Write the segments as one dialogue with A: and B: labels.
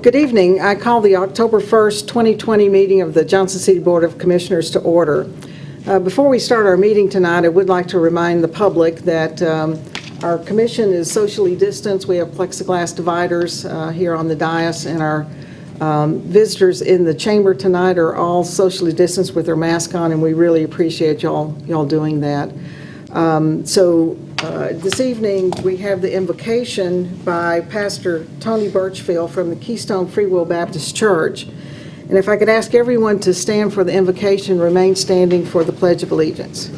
A: Good evening. I call the October 1st, 2020 meeting of the Johnson City Board of Commissioners to order. Before we start our meeting tonight, I would like to remind the public that our commission is socially distanced. We have plexiglass dividers here on the dais, and our visitors in the chamber tonight are all socially distanced with their mask on, and we really appreciate y'all doing that. This evening, we have the invocation by Pastor Tony Birchfield from the Keystone Freewill Baptist Church. And if I could ask everyone to stand for the invocation, remain standing for the Pledge of Allegiance.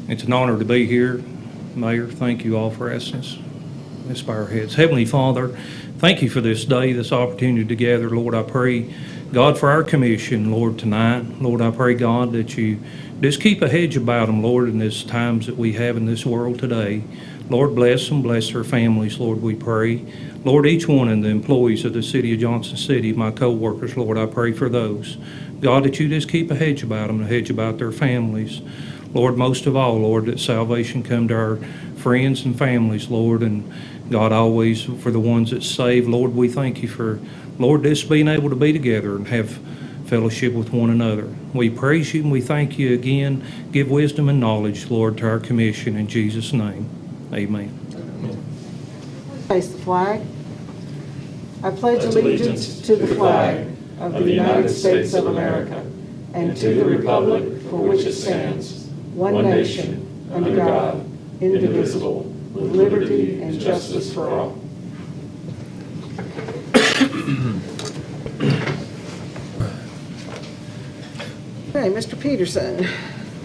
B: It's an honor to be here. Mayor, thank you all for asking us. Let's bow our heads. Heavenly Father, thank you for this day, this opportunity to gather. Lord, I pray, God, for our commission, Lord, tonight. Lord, I pray, God, that you just keep a hedge about them, Lord, in these times that we have in this world today. Lord, bless them, bless their families, Lord, we pray. Lord, each one of the employees of the city of Johnson City, my co-workers, Lord, I pray for those. God, that you just keep a hedge about them, a hedge about their families. Lord, most of all, Lord, that salvation come to our friends and families, Lord, and God, always for the ones that save. Lord, we thank you for, Lord, just being able to be together and have fellowship with one another. We praise you and we thank you again. Give wisdom and knowledge, Lord, to our commission in Jesus' name. Amen.
A: Face the flag. I pledge allegiance to the flag of the United States of America and to the republic for which it stands, one nation, under God, indivisible, with liberty and justice for all. Okay, Mr. Peterson.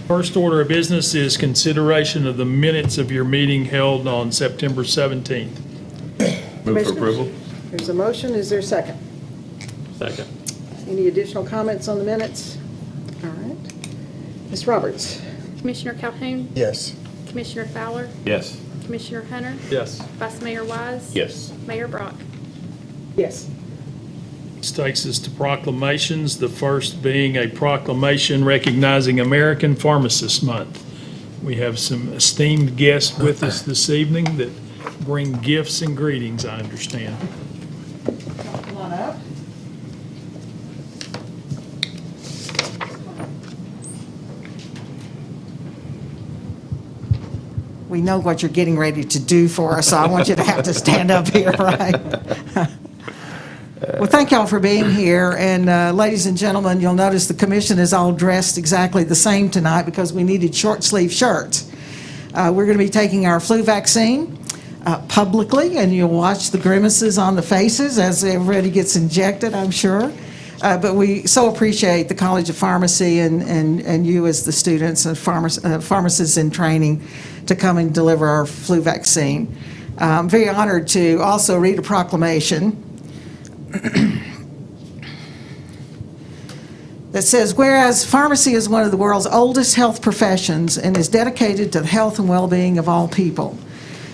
C: First order of business is consideration of the minutes of your meeting held on September 17th.
D: Move for approval.
A: There's a motion. Is there a second?
D: Second.
A: Any additional comments on the minutes? All right. Ms. Roberts.
E: Commissioner Calhoun?
D: Yes.
E: Commissioner Fowler?
D: Yes.
E: Commissioner Hunter?
D: Yes.
E: Vice Mayor Wise?
D: Yes.
E: Mayor Brock?
A: Yes.
C: This takes us to proclamations, the first being a proclamation recognizing American Pharmacists Month. We have some esteemed guests with us this evening that bring gifts and greetings, I understand.
A: Come on up. We know what you're getting ready to do for us, so I want you to have to stand up here, right? Well, thank y'all for being here, and ladies and gentlemen, you'll notice the commission is all dressed exactly the same tonight because we needed short sleeve shirts. We're going to be taking our flu vaccine publicly, and you'll watch the grimaces on the faces as everybody gets injected, I'm sure. But we so appreciate the College of Pharmacy and you as the students and pharmacists in training to come and deliver our flu vaccine. I'm very honored to also read a proclamation that says, whereas pharmacy is one of the world's oldest health professions and is dedicated to the health and well-being of all people,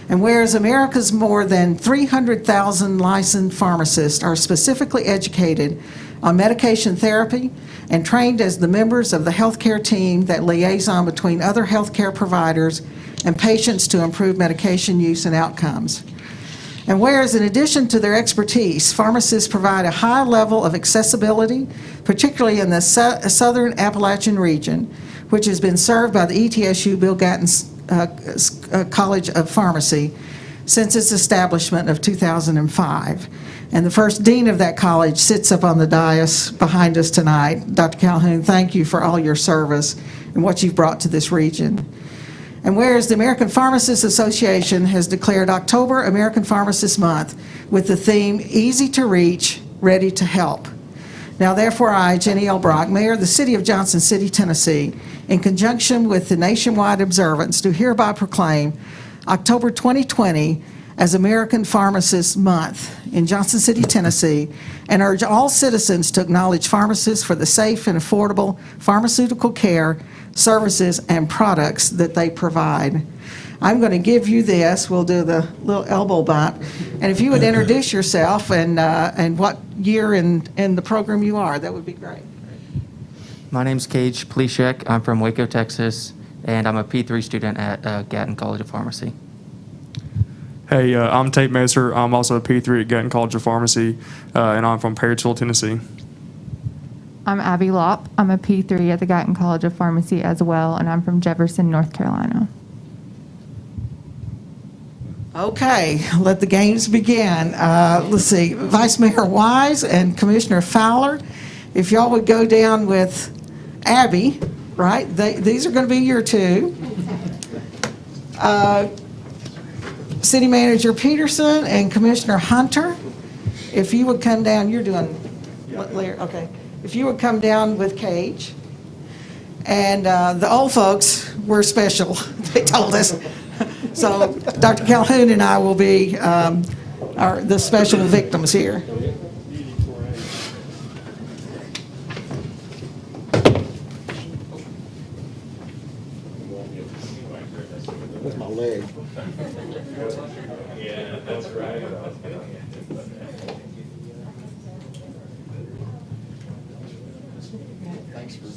A: and whereas America's more than 300,000 licensed pharmacists are specifically educated on medication therapy and trained as the members of the healthcare team that liaison between other healthcare providers and patients to improve medication use and outcomes. And whereas in addition to their expertise, pharmacists provide a high level of accessibility, particularly in the southern Appalachian region, which has been served by the ETSU Bill Gatton's College of Pharmacy since its establishment of 2005. And the first dean of that college sits up on the dais behind us tonight. Dr. Calhoun, thank you for all your service and what you've brought to this region. And whereas the American Pharmacists Association has declared October American Pharmacists Month with the theme, Easy to Reach, Ready to Help. Now therefore I, Jenny L. Brock, Mayor of the City of Johnson City, Tennessee, in conjunction with the nationwide observance, do hereby proclaim October 2020 as American Pharmacists Month in Johnson City, Tennessee, and urge all citizens to acknowledge pharmacists for the safe and affordable pharmaceutical care, services, and products that they provide. I'm going to give you this. We'll do the little elbow bump. And if you would introduce yourself and what year in the program you are, that would be great.
F: My name's Cage Pleshek. I'm from Waco, Texas, and I'm a P3 student at Gatton College of Pharmacy.
G: Hey, I'm Tate Macer. I'm also a P3 at Gatton College of Pharmacy, and I'm from Perrysville, Tennessee.
H: I'm Abby Lopp. I'm a P3 at the Gatton College of Pharmacy as well, and I'm from Jefferson, North Carolina.
A: Okay, let the games begin. Let's see, Vice Mayor Wise and Commissioner Fowler, if y'all would go down with Abby, right? These are going to be your two. City Manager Peterson and Commissioner Hunter, if you would come down, you're doing, okay. If you would come down with Cage. And the old folks were special, they told us. So Dr. Calhoun and I will be the special victims here.
I: With my leg.
D: Yeah, that's right.
I: Thanks for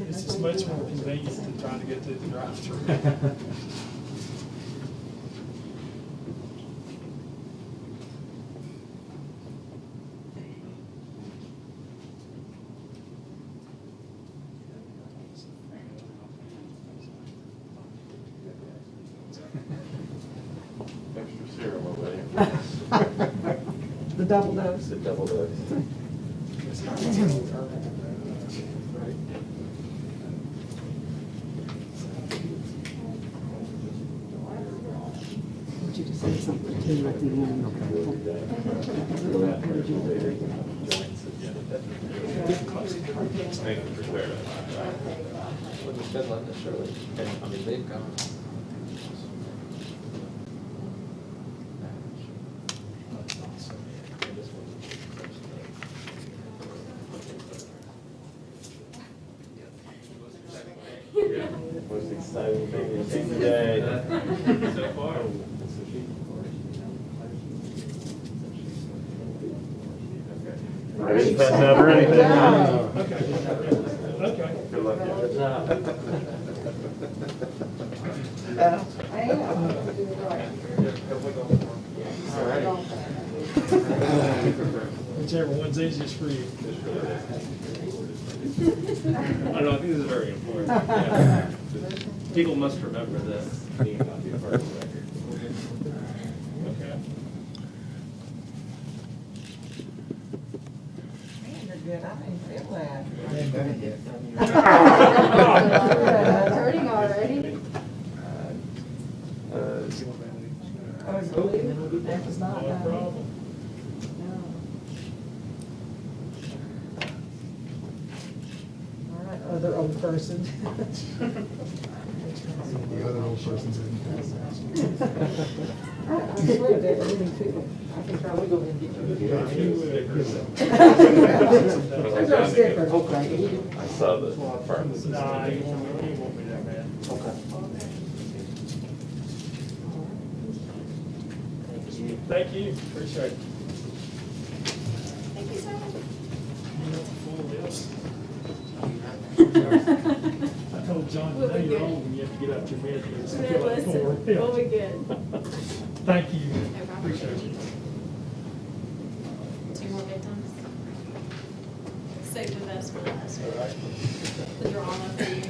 C: This is much more convenient than trying to get to the drive-thru.
D: Extra serum over there.
A: The double dose.
D: The double dose. Thank you for clearing that. Most exciting thing you've seen today. So far. Ready to pass out or anything?
C: Okay.
D: Good luck. Good job.
C: Whichever one's easiest for you.
D: I don't know, I think this is very important. Yeah. People must remember this. Being not be a part of the record.
C: Okay.
A: You're good, I didn't feel that.
J: Hurting already?
A: I was believing that was not
C: No
A: done.
C: problem.
A: All right, other old person.
I: The other old person's in.
A: I swear that really too. I can probably go ahead and get you. There's our sticker.
D: I saw the pharmacist.
C: Nah, you won't be that bad. Thank you, appreciate it.
J: Thank you, sir.
C: Full list. I told John, you know you're old when you have to get out your bed. It's feel like
J: Listen,
C: four.
J: we'll be good.
C: Thank you.
J: No problem.
C: Appreciate it.
J: 2 more victims. Save the best for last. The drama for you.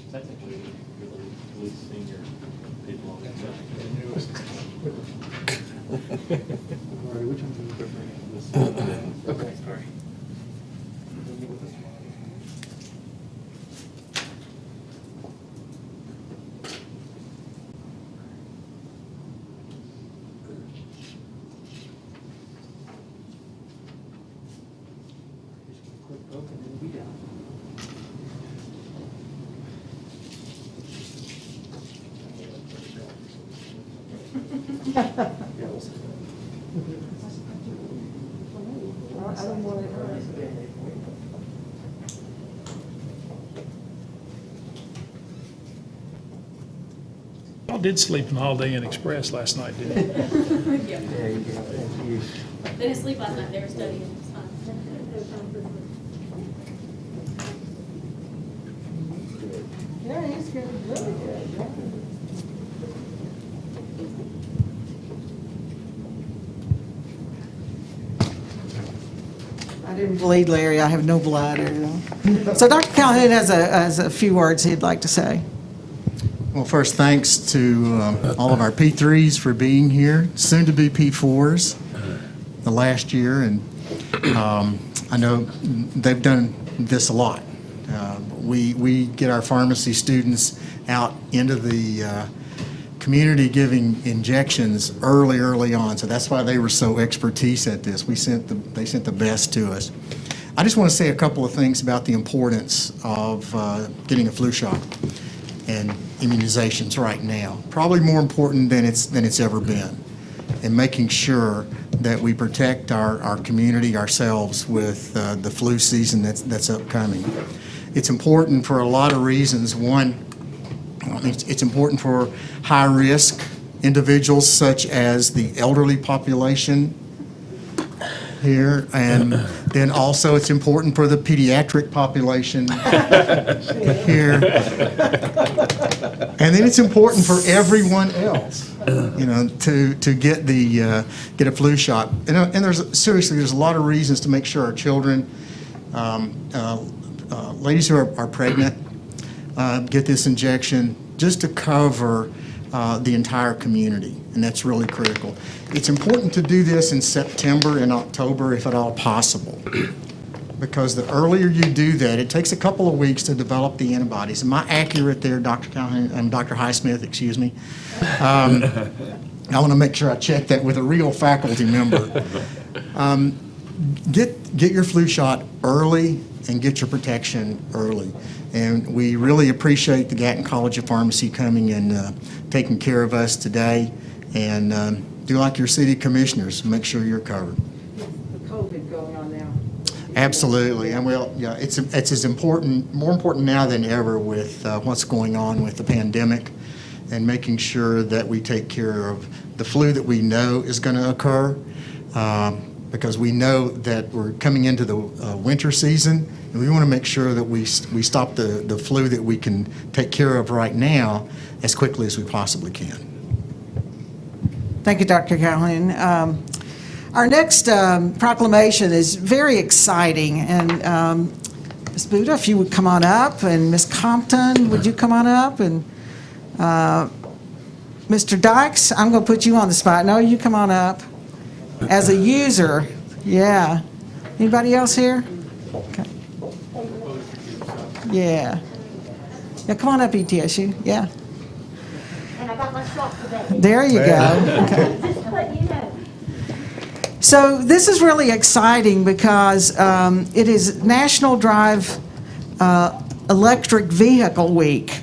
D: Technically, you're the least senior people on the team.
I: Which one's
D: Okay, sorry.
C: Y'all did sleep in Holiday Inn Express last night, didn't you?
F: Yeah, you did. Thank you.
J: They didn't sleep last night, they were studying. It's fine.
A: Yeah, he's good, really good. Yeah. I didn't bleed, Larry. I have no blood. So Dr. Calhoun has a few words he'd like to say.
I: Well, first, thanks to all of our P3s for being here, soon to be P4s, the last year, and I know they've done this a lot. We get our pharmacy students out into the community giving injections early on, so that's why they were so expertise at this. They sent the best to us. I just want to say a couple of things about the importance of getting a flu shot and immunizations right now. Probably more important than it's ever been, and making sure that we protect our community, ourselves, with the flu season that's upcoming. It's important for a lot of reasons. One, it's important for high-risk individuals such as the elderly population here, and then also it's important for the pediatric population here. And then it's important for everyone else, to get a flu shot. And there's a lot of reasons to make sure our children, ladies who are pregnant, get this injection, just to cover the entire community, and that's really critical. It's important to do this in September and October, if at all possible, because the earlier you do that, it takes a couple of weeks to develop the antibodies. Am I accurate there, Dr. Calhoun, and Dr. Highsmith, excuse me? I want to make sure I check that with a real faculty member. Get your flu shot early and get your protection early. And we really appreciate the Gatton College of Pharmacy coming and taking care of us today. And do like your city commissioners, make sure you're covered.
A: The COVID going on now.
I: Absolutely, and it's as important, more important now than ever with what's going on with the pandemic, and making sure that we take care of the flu that we know is going to occur, because we know that we're coming into the winter season, and we want to make sure that we stop the flu that we can take care of right now as quickly as we possibly can.
A: Thank you, Dr. Calhoun. Our next proclamation is very exciting, and Ms. Buda, if you would come on up, and Ms. Compton, would you come on up, and Mr. Dykes, I'm going to put you on the spot. No, you come on up. As a user, yeah. Anybody else here? Okay. Yeah. Yeah, come on up, ETSU, yeah.
K: And I got my shot today.
A: There you go. Okay.
K: Just to let you know.
A: So this is really exciting because it is National Drive Electric Vehicle Week.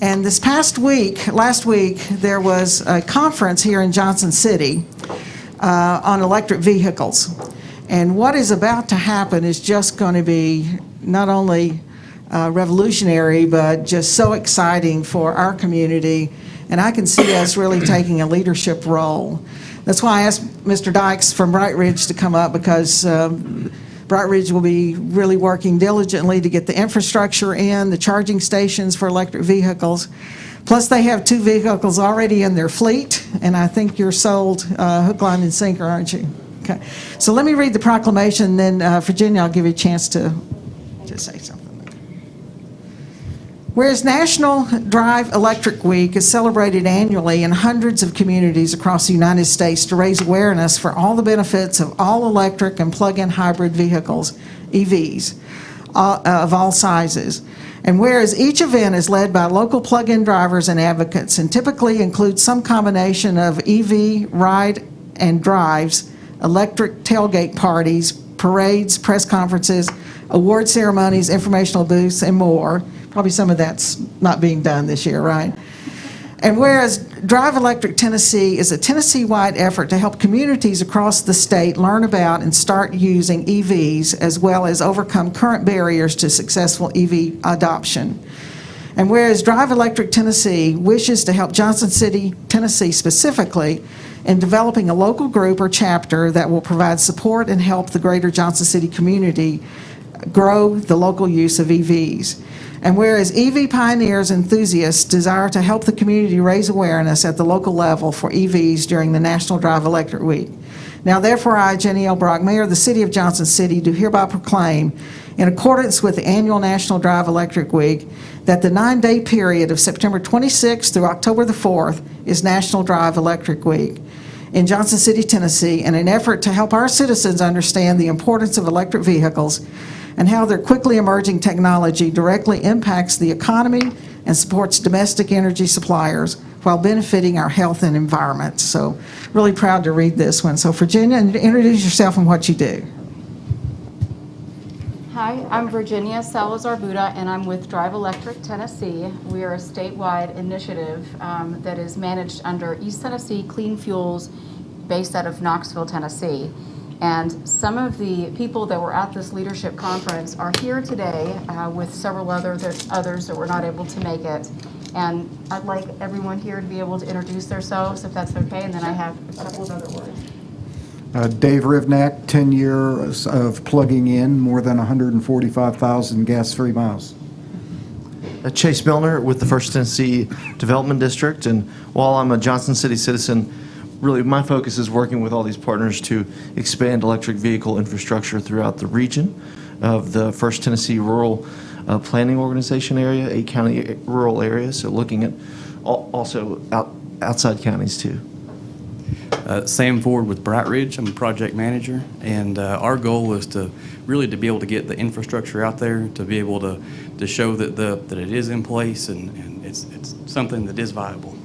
A: And this past week, last week, there was a conference here in Johnson City on electric vehicles. And what is about to happen is just going to be not only revolutionary, but just so exciting for our community. And I can see us really taking a leadership role. That's why I asked Mr. Dykes from Bright Ridge to come up, because Bright Ridge will be really working diligently to get the infrastructure in, the charging stations for electric vehicles. Plus, they have 2 vehicles already in their fleet, and I think you're sold hook, line, and sinker, aren't you? Okay. So let me read the proclamation, then Virginia, I'll give you a chance to say something. Whereas National Drive Electric Week is celebrated annually in hundreds of communities across the United States to raise awareness for all the benefits of all electric and plug-in hybrid vehicles, EVs, of all sizes. And whereas each event is led by local plug-in drivers and advocates, and typically includes some combination of EV ride and drives, electric tailgate parties, parades, press conferences, award ceremonies, informational booths, and more. Probably some of that's not being done this year, right? And whereas Drive Electric Tennessee is a Tennessee-wide effort to help communities across the state learn about and start using EVs, as well as overcome current barriers to successful EV adoption. And whereas Drive Electric Tennessee wishes to help Johnson City, Tennessee specifically, and developing a local group or chapter that will provide support and help the greater Johnson City community grow the local use of EVs. And whereas EV pioneers and enthusiasts desire to help the community raise awareness at the local level for EVs during the National Drive Electric Week. Now therefore, I, Jenny L. Brock, Mayor of the City of Johnson City, do hereby proclaim, in accordance with the annual National Drive Electric Week, that the 9-day period of September 26th through October the 4th is National Drive Electric Week in Johnson City, Tennessee, in an effort to help our citizens understand the importance of electric vehicles and how their quickly emerging technology directly impacts the economy and supports domestic energy suppliers while benefiting our health and environment. So really proud to read this one. So Virginia, introduce yourself and what you do.
L: Hi, I'm Virginia Salazar Buda, and I'm with Drive Electric Tennessee. We are a statewide initiative that is managed under East Tennessee Clean Fuels, based out of Knoxville, Tennessee. And some of the people that were at this leadership conference are here today with several others that were not able to make it. And I'd like everyone here to be able to introduce themselves, if that's okay, and then I have a couple of other words.
M: Dave Rivnak, 10 years of plugging in, more than 145,000 gas-free miles.
N: Chase Milner with the First Tennessee Development District, and while I'm a Johnson City citizen, really my focus is working with all these partners to expand electric vehicle infrastructure throughout the region of the First Tennessee Rural Planning Organization area, 8-county rural areas, so looking at also outside counties too.
O: Sam Ford with Bright Ridge. I'm a project manager, and our goal is to really be able to get the infrastructure out there, to be able to show that it is in place and it's something that is viable.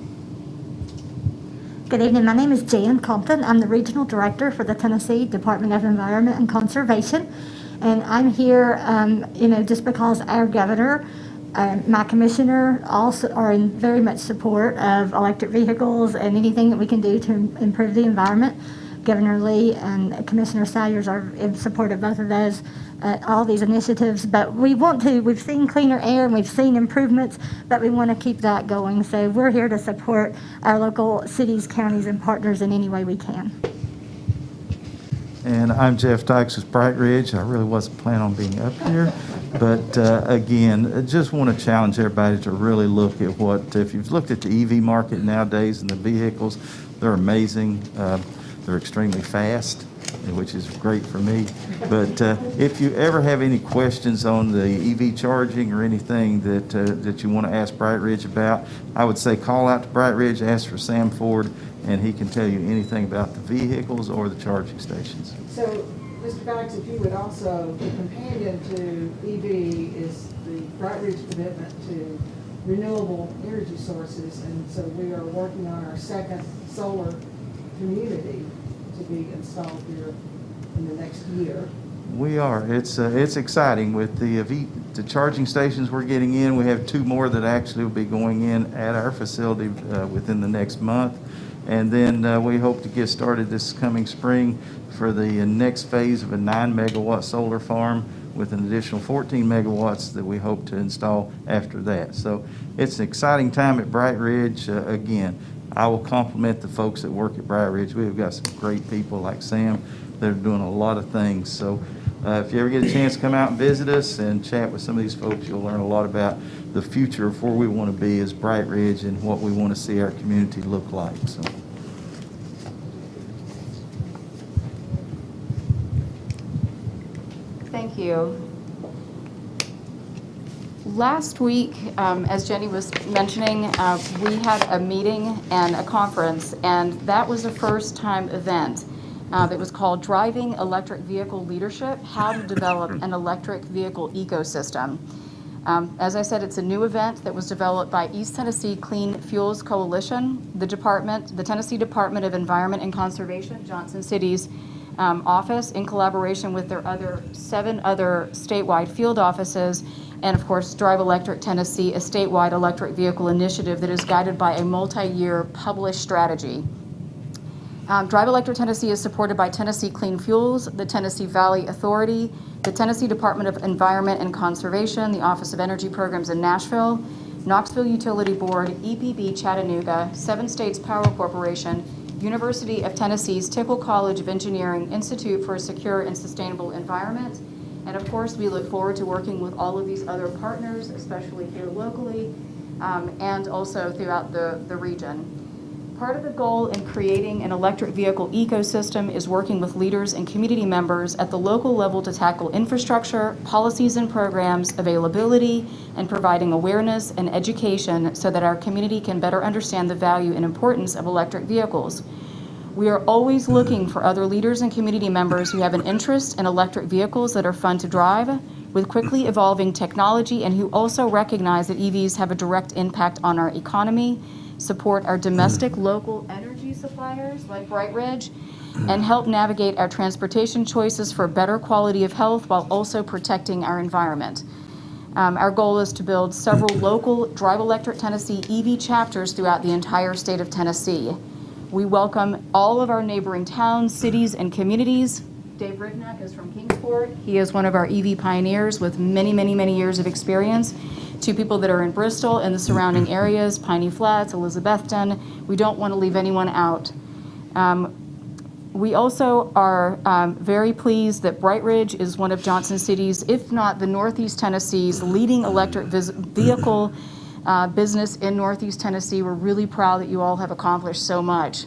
K: Good evening. My name is Jan Compton. I'm the Regional Director for the Tennessee Department of Environment and Conservation. And I'm here, just because our governor, my commissioner also are in very much support of electric vehicles and anything that we can do to improve the environment. Governor Lee and Commissioner Sayers are in support of both of those, all these initiatives. But we've seen cleaner air and we've seen improvements, but we want to keep that going. So we're here to support our local cities, counties, and partners in any way we can.
P: And I'm Jeff Dykes with Bright Ridge. I really wasn't planning on being up here. But again, I just want to challenge everybody to really look at if you've looked at the EV market nowadays and the vehicles, they're amazing. They're extremely fast, which is great for me. But if you ever have any questions on the EV charging or anything that you want to ask Bright Ridge about, I would say call out to Bright Ridge, ask for Sam Ford, and he can tell you anything about the vehicles or the charging stations.
A: So, Mr. Dykes, if you would also, the companion to EV is the Bright Ridge commitment to renewable energy sources, and so we are working on our second solar community to be installed here in the next year.
P: We are. It's exciting with the charging stations we're getting in. We have 2 more that actually will be going in at our facility within the next month. And then we hope to get started this coming spring for the next phase of a 9-megawatt solar farm with an additional 14 megawatts that we hope to install after that. So it's an exciting time at Bright Ridge. Again, I will compliment the folks that work at Bright Ridge. We've got some great people like Sam that are doing a lot of things. So if you ever get a chance to come out and visit us and chat with some of these folks, you'll learn a lot about the future of where we want to be as Bright Ridge and what we want to see our community look like. So.
L: Thank you. Last week, as Jenny was mentioning, we had a meeting and a conference, and that was a first-time event that was called Driving Electric Vehicle Leadership, How to Develop an Electric Vehicle Ecosystem. As I said, it's a new event that was developed by East Tennessee Clean Fuels Coalition, the Tennessee Department of Environment and Conservation, Johnson City's office, in collaboration with their 7 other statewide field offices, and of course Drive Electric Tennessee, a statewide electric vehicle initiative that is guided by a multi-year published strategy. Drive Electric Tennessee is supported by Tennessee Clean Fuels, the Tennessee Valley Authority, the Tennessee Department of Environment and Conservation, the Office of Energy Programs in Nashville, Knoxville Utility Board, EPB Chattanooga, 7 States Power Corporation, University of Tennessee's Tickle College of Engineering Institute for a Secure and Sustainable Environment. And of course, we look forward to working with all of these other partners, especially here locally, and also throughout the region. Part of the goal in creating an electric vehicle ecosystem is working with leaders and community members at the local level to tackle infrastructure, policies and programs, availability, and providing awareness and education so that our community can better understand the value and importance of electric vehicles. We are always looking for other leaders and community members who have an interest in electric vehicles that are fun to drive, with quickly evolving technology, and who also recognize that EVs have a direct impact on our economy, support our domestic local energy suppliers like Bright Ridge, and help navigate our transportation choices for better quality of health while also protecting our environment. Our goal is to build several local Drive Electric Tennessee EV chapters throughout the entire state of Tennessee. We welcome all of our neighboring towns, cities, and communities. Dave Rivnak is from Kingsport. He is one of our EV pioneers with many, many, many years of experience. Two people that are in Bristol and the surrounding areas, Piney Flats, Elizabethton. We don't want to leave anyone out. We also are very pleased that Bright Ridge is one of Johnson City's, if not the Northeast Tennessee's, leading electric vehicle business in Northeast Tennessee. We're really proud that you all have accomplished so much.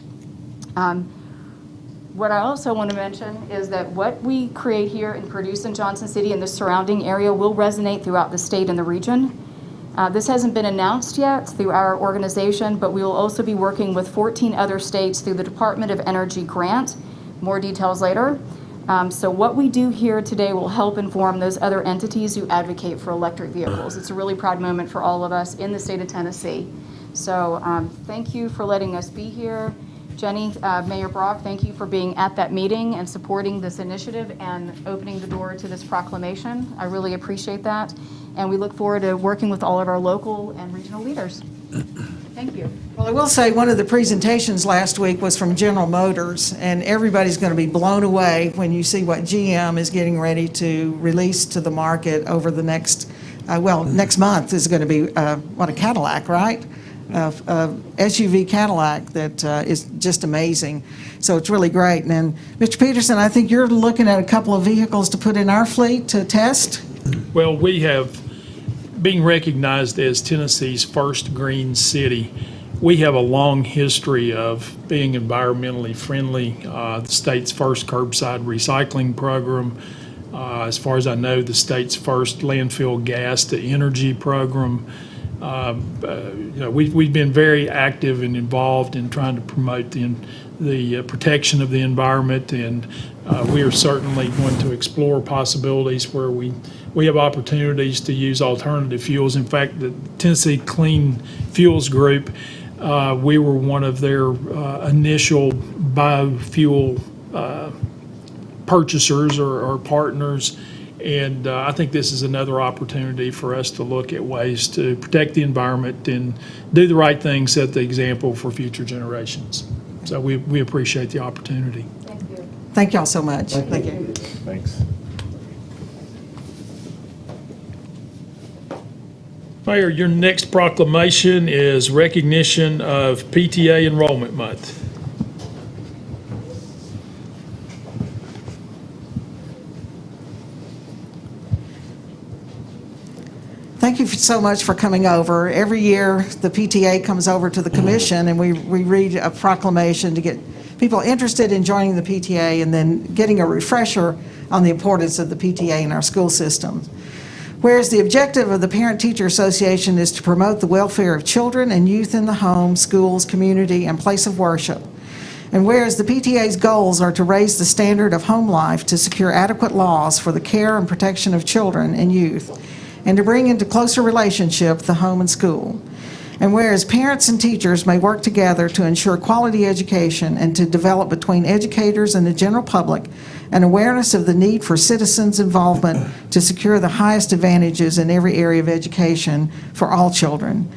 L: What I also want to mention is that what we create here and produce in Johnson City and the surrounding area will resonate throughout the state and the region. This hasn't been announced yet through our organization, but we will also be working with 14 other states through the Department of Energy grant. More details later. So what we do here today will help inform those other entities who advocate for electric vehicles. It's a really proud moment for all of us in the state of Tennessee. So thank you for letting us be here. Jenny, Mayor Brock, thank you for being at that meeting and supporting this initiative and opening the door to this proclamation. I really appreciate that. And we look forward to working with all of our local and regional leaders. Thank you.
A: Well, I will say one of the presentations last week was from General Motors, and everybody's going to be blown away when you see what GM is getting ready to release to the market over the next, next month is going to be, a Cadillac, right? SUV Cadillac that is just amazing. So it's really great. And then, Mr. Peterson, I think you're looking at a couple of vehicles to put in our fleet to test.
C: Well, we have, being recognized as Tennessee's first green city, we have a long history of being environmentally friendly. The state's first curbside recycling program, as far as I know, the state's first landfill gas to energy program. We've been very active and involved in trying to promote the protection of the environment, and we are certainly going to explore possibilities where we have opportunities to use alternative fuels. In fact, the Tennessee Clean Fuels Group, we were one of their initial biofuel purchasers or partners. And I think this is another opportunity for us to look at ways to protect the environment and do the right thing, set the example for future generations. So we appreciate the opportunity.
L: Thank you.
A: Thank y'all so much. Thank you.
P: Thanks.
C: Mayor, your next proclamation is recognition of PTA Enrollment Month.
A: Thank you so much for coming over. Every year, the PTA comes over to the commission, and we read a proclamation to get people interested in joining the PTA and then getting a refresher on the importance of the PTA in our school system. Whereas the objective of the Parent-Teacher Association is to promote the welfare of children and youth in the home, schools, community, and place of worship. And whereas the PTA's goals are to raise the standard of home life, to secure adequate laws for the care and protection of children and youth, and to bring into closer relationship the home and school. And whereas parents and teachers may work together to ensure quality education and to develop between educators and the general public an awareness of the need for citizens' involvement to secure the highest advantages in every area of education for all children.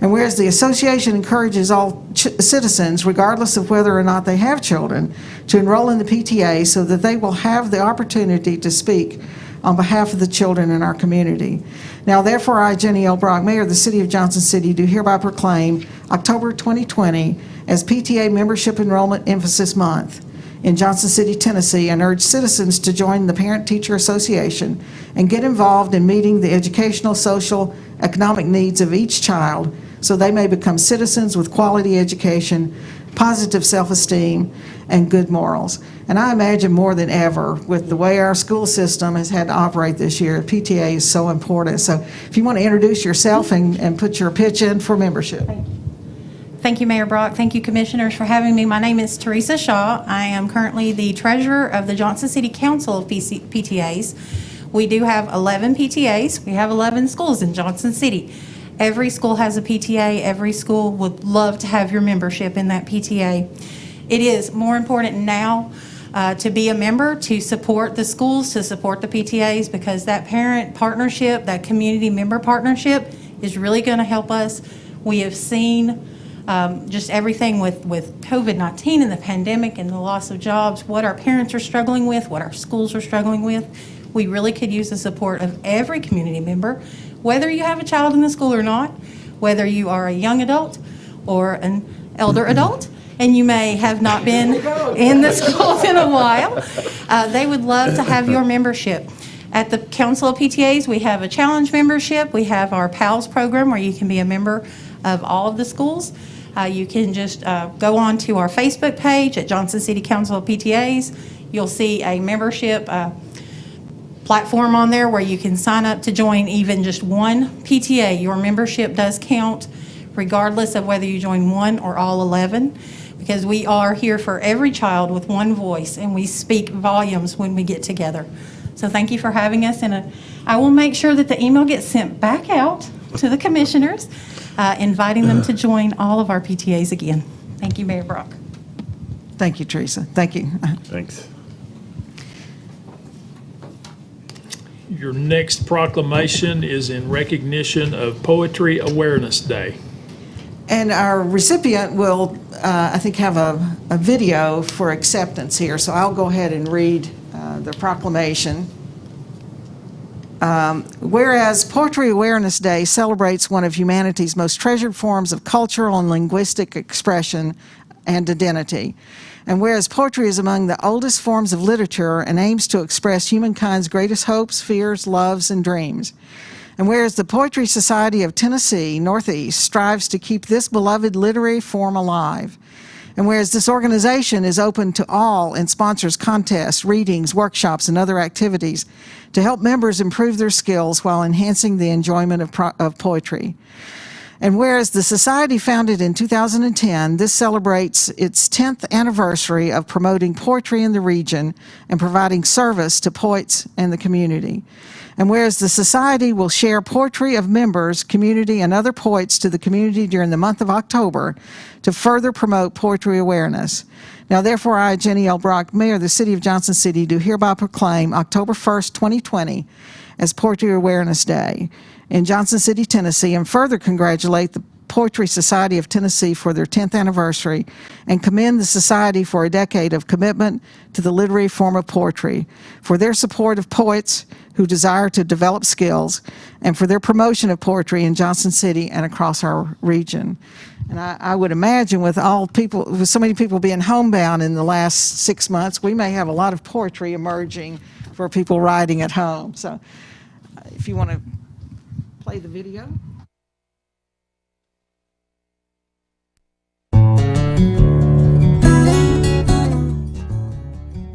A: And whereas the association encourages all citizens, regardless of whether or not they have children, to enroll in the PTA so that they will have the opportunity to speak on behalf of the children in our community. Now, therefore, I, Jenny L. Brock, Mayor of the City of Johnson City, do hereby proclaim October 2020 as PTA Membership Enrollment Emphasis Month in Johnson City, Tennessee, and urge citizens to join the Parent-Teacher Association and get involved in meeting the educational, social, economic needs of each child so they may become citizens with quality education, positive self-esteem, and good morals. And I imagine more than ever, with the way our school system has had to operate this year, PTA is so important. So if you want to introduce yourself and put your pitch in for membership.
Q: Thank you, Mayor Brock. Thank you, Commissioners, for having me. My name is Teresa Shaw. I am currently the treasurer of the Johnson City Council of PTAs. We do have 11 PTAs. We have 11 schools in Johnson City. Every school has a PTA. Every school would love to have your membership in that PTA. It is more important now to be a member, to support the schools, to support the PTAs, because that parent partnership, that community member partnership is really going to help us. We have seen just everything with COVID-19 and the pandemic and the loss of jobs, what our parents are struggling with, what our schools are struggling with. We really could use the support of every community member, whether you have a child in the school or not, whether you are a young adult or an elder adult, and you may have not been in the schools in a while. They would love to have your membership. At the Council of PTAs, we have a challenge membership. We have our PALS program where you can be a member of all of the schools. You can just go on to our Facebook page at Johnson City Council of PTAs. You'll see a membership platform on there where you can sign up to join even just one PTA. Your membership does count regardless of whether you join one or all 11, because we are here for every child with one voice, and we speak volumes when we get together. So thank you for having us, and I will make sure that the email gets sent back out to the commissioners, inviting them to join all of our PTAs again. Thank you, Mayor Brock.
A: Thank you, Teresa. Thank you.
R: Thanks.
C: Your next proclamation is in recognition of Poetry Awareness Day.
A: And our recipient will, I think, have a video for acceptance here. So I'll go ahead and read the proclamation. Whereas Poetry Awareness Day celebrates one of humanity's most treasured forms of cultural and linguistic expression and identity. And whereas poetry is among the oldest forms of literature and aims to express humankind's greatest hopes, fears, loves, and dreams. And whereas the Poetry Society of Tennessee Northeast strives to keep this beloved literary form alive. And whereas this organization is open to all and sponsors contests, readings, workshops, and other activities to help members improve their skills while enhancing the enjoyment of poetry. And whereas the society founded in 2010, this celebrates its 10th anniversary of promoting poetry in the region and providing service to poets and the community. And whereas the society will share poetry of members, community, and other poets to the community during the month of October to further promote poetry awareness. Now, therefore, I, Jenny L. Brock, Mayor of the City of Johnson City, do hereby proclaim October 1st, 2020 as Poetry Awareness Day in Johnson City, Tennessee, and further congratulate the Poetry Society of Tennessee for their 10th anniversary and commend the Society for a decade of commitment to the literary form of poetry, for their support of poets who desire to develop skills, and for their promotion of poetry in Johnson City and across our region. And I would imagine with so many people being homebound in the last 6 months, we may have a lot of poetry emerging for people writing at home. So if you want to play the video.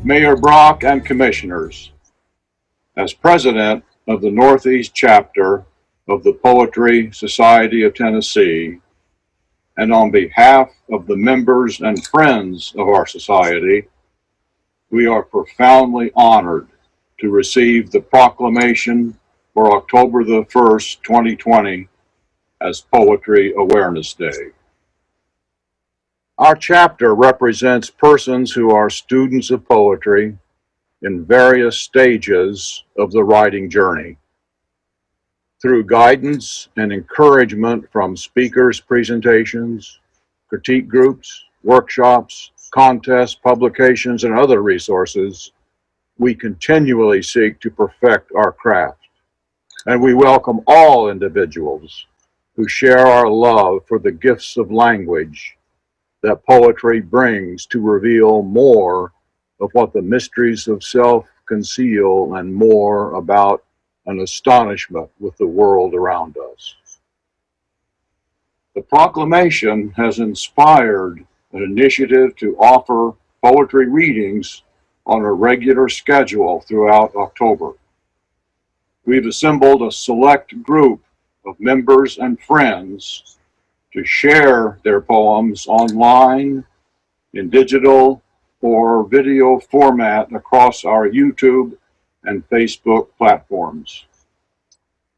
S: Mayor Brock and Commissioners, as President of the Northeast Chapter of the Poetry Society of Tennessee, and on behalf of the members and friends of our society, we are profoundly honored to receive the proclamation for October the 1st, 2020 as Poetry Awareness Day. Our chapter represents persons who are students of poetry in various stages of the writing journey. Through guidance and encouragement from speakers' presentations, critique groups, workshops, contests, publications, and other resources, we continually seek to perfect our craft. And we welcome all individuals who share our love for the gifts of language that poetry brings to reveal more of what the mysteries of self conceal and more about an astonishment with the world around us. The proclamation has inspired an initiative to offer poetry readings on a regular schedule throughout October. We've assembled a select group of members and friends to share their poems online, in digital or video format across our YouTube and Facebook platforms.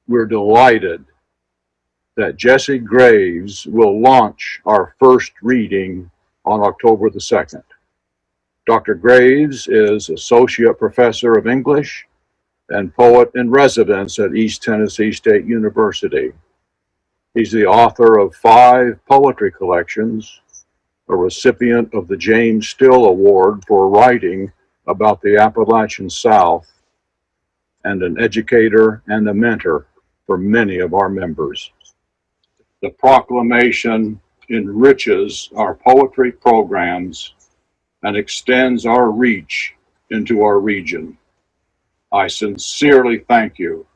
S: We're delighted that Jesse Graves will launch our first reading on October the 2nd. Dr. Graves is Associate Professor of English and Poet in Residence at East Tennessee State University. He's the author of 5 poetry collections, a recipient of the James Still Award for writing about the Appalachian South, and an educator and a mentor for many of our members. The proclamation enriches our poetry programs and extends our reach into our region. I sincerely thank you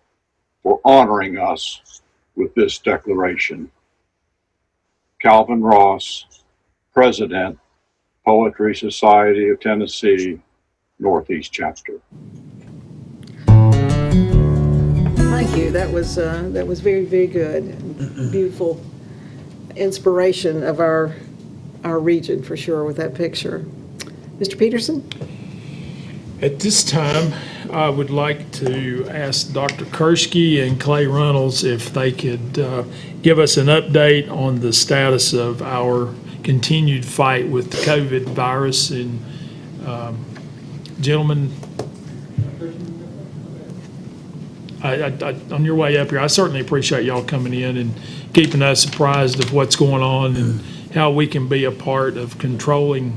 S: for honoring us with this declaration. Calvin Ross, President, Poetry Society of Tennessee, Northeast Chapter.
A: Thank you. That was very, very good. Beautiful inspiration of our region for sure with that picture. Mr. Peterson?
C: At this time, I would like to ask Dr. Kershke and Clay Runnels if they could give us an update on the status of our continued fight with the COVID virus. And gentlemen, on your way up here, I certainly appreciate y'all coming in and keeping us apprised of what's going on and how we can be a part of controlling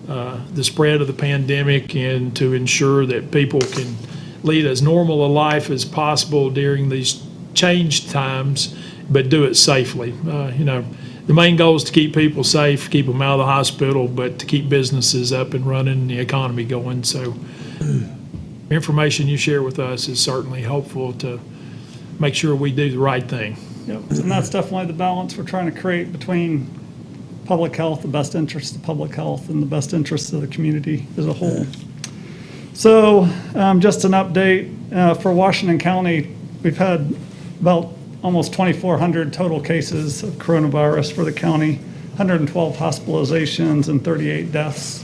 C: the spread of the pandemic and to ensure that people can lead as normal a life as possible during these changed times, but do it safely. The main goal is to keep people safe, keep them out of the hospital, but to keep businesses up and running and the economy going. So information you share with us is certainly helpful to make sure we do the right thing.
R: Yep, and that's definitely the balance we're trying to create between public health, the best interests of public health, and the best interests of the community as a whole. So just an update for Washington County, we've had about almost 2,400 total cases of coronavirus for the county, 112 hospitalizations and 38 deaths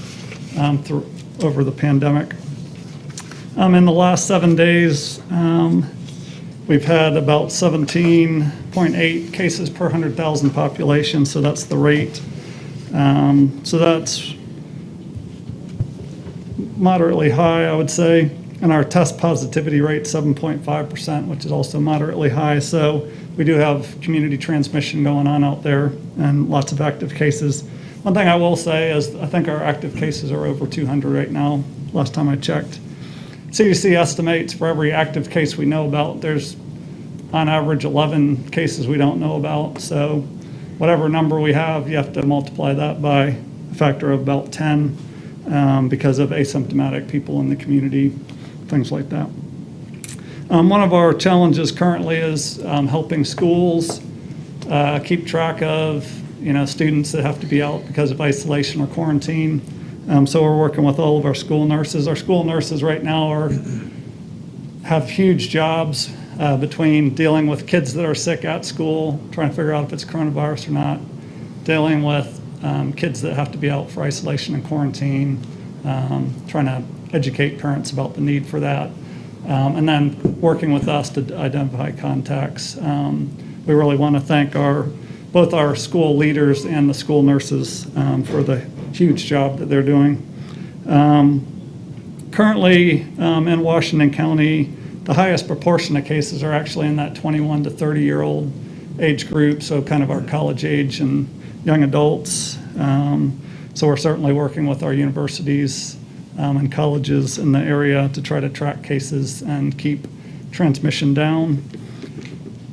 R: over the pandemic. In the last 7 days, we've had about 17.8 cases per 100,000 population, so that's the rate. So that's moderately high, I would say. And our test positivity rate, 7.5%, which is also moderately high. So we do have community transmission going on out there and lots of active cases. One thing I will say is I think our active cases are over 200 right now, last time I checked. CDC estimates for every active case we know about, there's on average 11 cases we don't know about. So whatever number we have, you have to multiply that by a factor of about 10 because of asymptomatic people in the community, things like that. One of our challenges currently is helping schools keep track of students that have to be out because of isolation or quarantine. So we're working with all of our school nurses. Our school nurses right now have huge jobs between dealing with kids that are sick at school, trying to figure out if it's coronavirus or not, dealing with kids that have to be out for isolation and quarantine, trying to educate parents about the need for that, and then working with us to identify contacts. We really want to thank both our school leaders and the school nurses for the huge job that they're doing. Currently in Washington County, the highest proportion of cases are actually in that 21 to 30-year-old age group, so kind of our college age and young adults. So we're certainly working with our universities and colleges in the area to try to track cases and keep transmission down.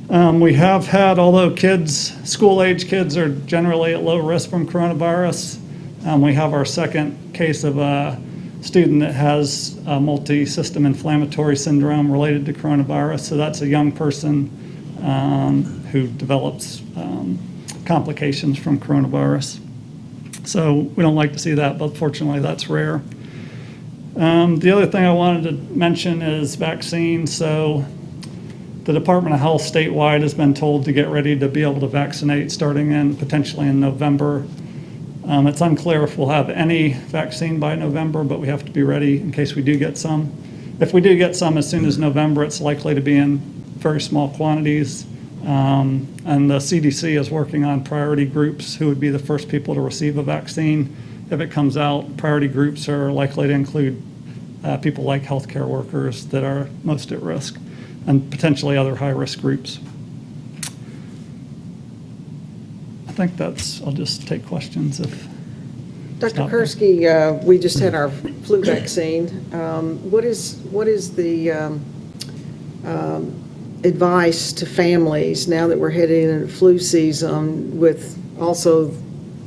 R: We have had, although school-age kids are generally at low risk from coronavirus, we have our second case of a student that has multi-system inflammatory syndrome related to coronavirus. So that's a young person who develops complications from coronavirus. So we don't like to see that, but fortunately that's rare. The other thing I wanted to mention is vaccines. So the Department of Health statewide has been told to get ready to be able to vaccinate starting potentially in November. It's unclear if we'll have any vaccine by November, but we have to be ready in case we do get some. If we do get some as soon as November, it's likely to be in very small quantities. And the CDC is working on priority groups who would be the first people to receive a vaccine. If it comes out, priority groups are likely to include people like healthcare workers that are most at risk, and potentially other high-risk groups. I think I'll just take questions if.
A: Dr.
R: Stop there.
A: Kursky, we just had our flu vaccine. What is the advice to families now that we're heading into flu season with also,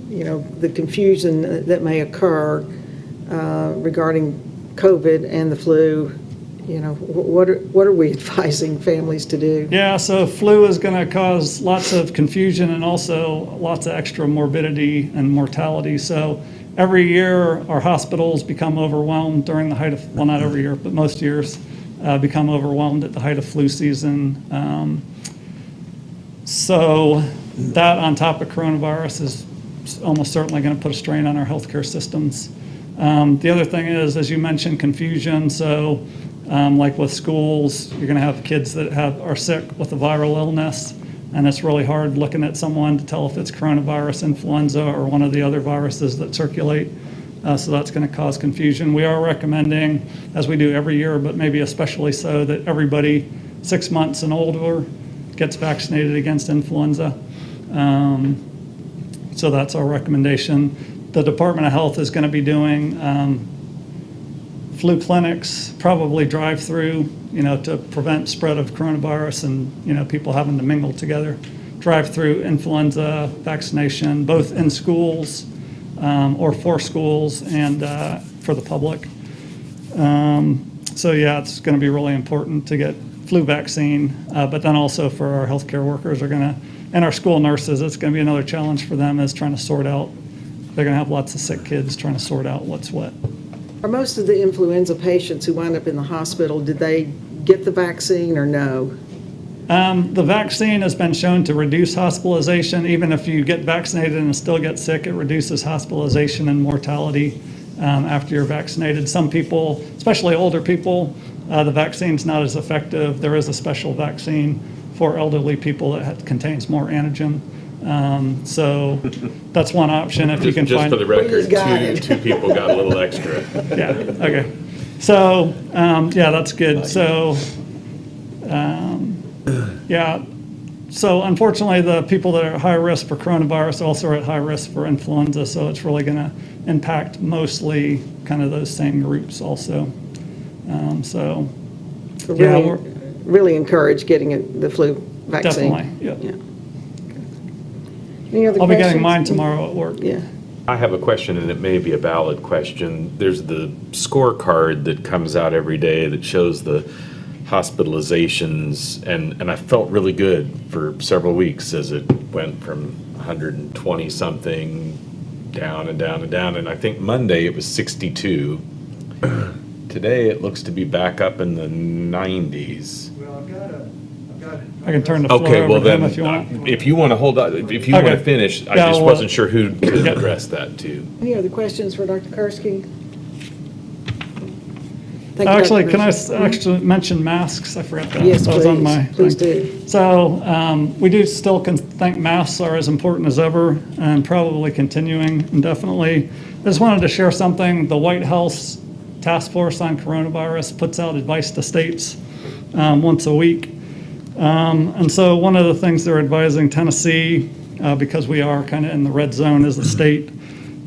A: the confusion that may occur regarding COVID and the flu? What are we advising families to do?
R: Yeah, so flu is going to cause lots of confusion and also lots of extra morbidity and mortality. So every year our hospitals become overwhelmed during the height of, well, not every year, but most years become overwhelmed at the height of flu season. So that on top of coronavirus is almost certainly going to put a strain on our healthcare systems. The other thing is, as you mentioned, confusion. So like with schools, you're going to have kids that are sick with a viral illness, and it's really hard looking at someone to tell if it's coronavirus, influenza, or one of the other viruses that circulate. So that's going to cause confusion. We are recommending, as we do every year, but maybe especially so, that everybody 6 months and older gets vaccinated against influenza. So that's our recommendation. The Department of Health is going to be doing flu clinics, probably drive-through, to prevent spread of coronavirus and, people having to mingle together. Drive-through influenza vaccination, both in schools or for schools and for the public. So yeah, it's going to be really important to get flu vaccine, but then also for our healthcare workers and our school nurses, it's going to be another challenge for them is trying to sort out. They're going to have lots of sick kids trying to sort out what's what.
A: Are most of the influenza patients who wind up in the hospital, did they get the vaccine or no?
R: The vaccine has been shown to reduce hospitalization. Even if you get vaccinated and still get sick, it reduces hospitalization and mortality after you're vaccinated. Some people, especially older people, the vaccine's not as effective. There is a special vaccine for elderly people that contains more antigen. So that's one option if you can
T: just
R: find.
T: Just for the record, two people got a little extra.
R: Yeah, okay. So, yeah, that's good. So, yeah. So unfortunately, the people that are at high risk for coronavirus also are at high risk for influenza. So it's really going to impact mostly kind of those same groups also. So
A: really,
R: yeah, we're
A: really encourage getting the flu vaccine.
R: Definitely, yeah.
A: Any other
R: I'll be
A: questions?
R: getting mine tomorrow at work.
A: Yeah.
T: I have a question, and it may be a Ballad question. There's the scorecard that comes out every day that shows the hospitalizations, and I felt really good for several weeks as it went from 120-something down and down and down, and I think Monday it was 62. Today it looks to be back up in the 90s.
R: I can turn the floor
T: Okay, well
R: over to him
T: then,
R: if you want.
T: if you want to hold on, if you want to
R: Okay.
T: finish, I
R: Yeah,
T: just
R: well,
T: wasn't sure who to address that to.
A: Any other questions for Dr. Kursky? Thank you,
R: Actually,
A: Dr.
R: can I
A: Kursky.
R: actually mention masks? I forgot that.
A: Yes,
R: That was on my
A: please
R: thing.
A: do.
R: So we do still think masks are as important as ever and probably continuing indefinitely. I just wanted to share something. The White House Task Force on Coronavirus puts out advice to states once a week. And so one of the things they're advising Tennessee, because we are kind of in the red zone as a state,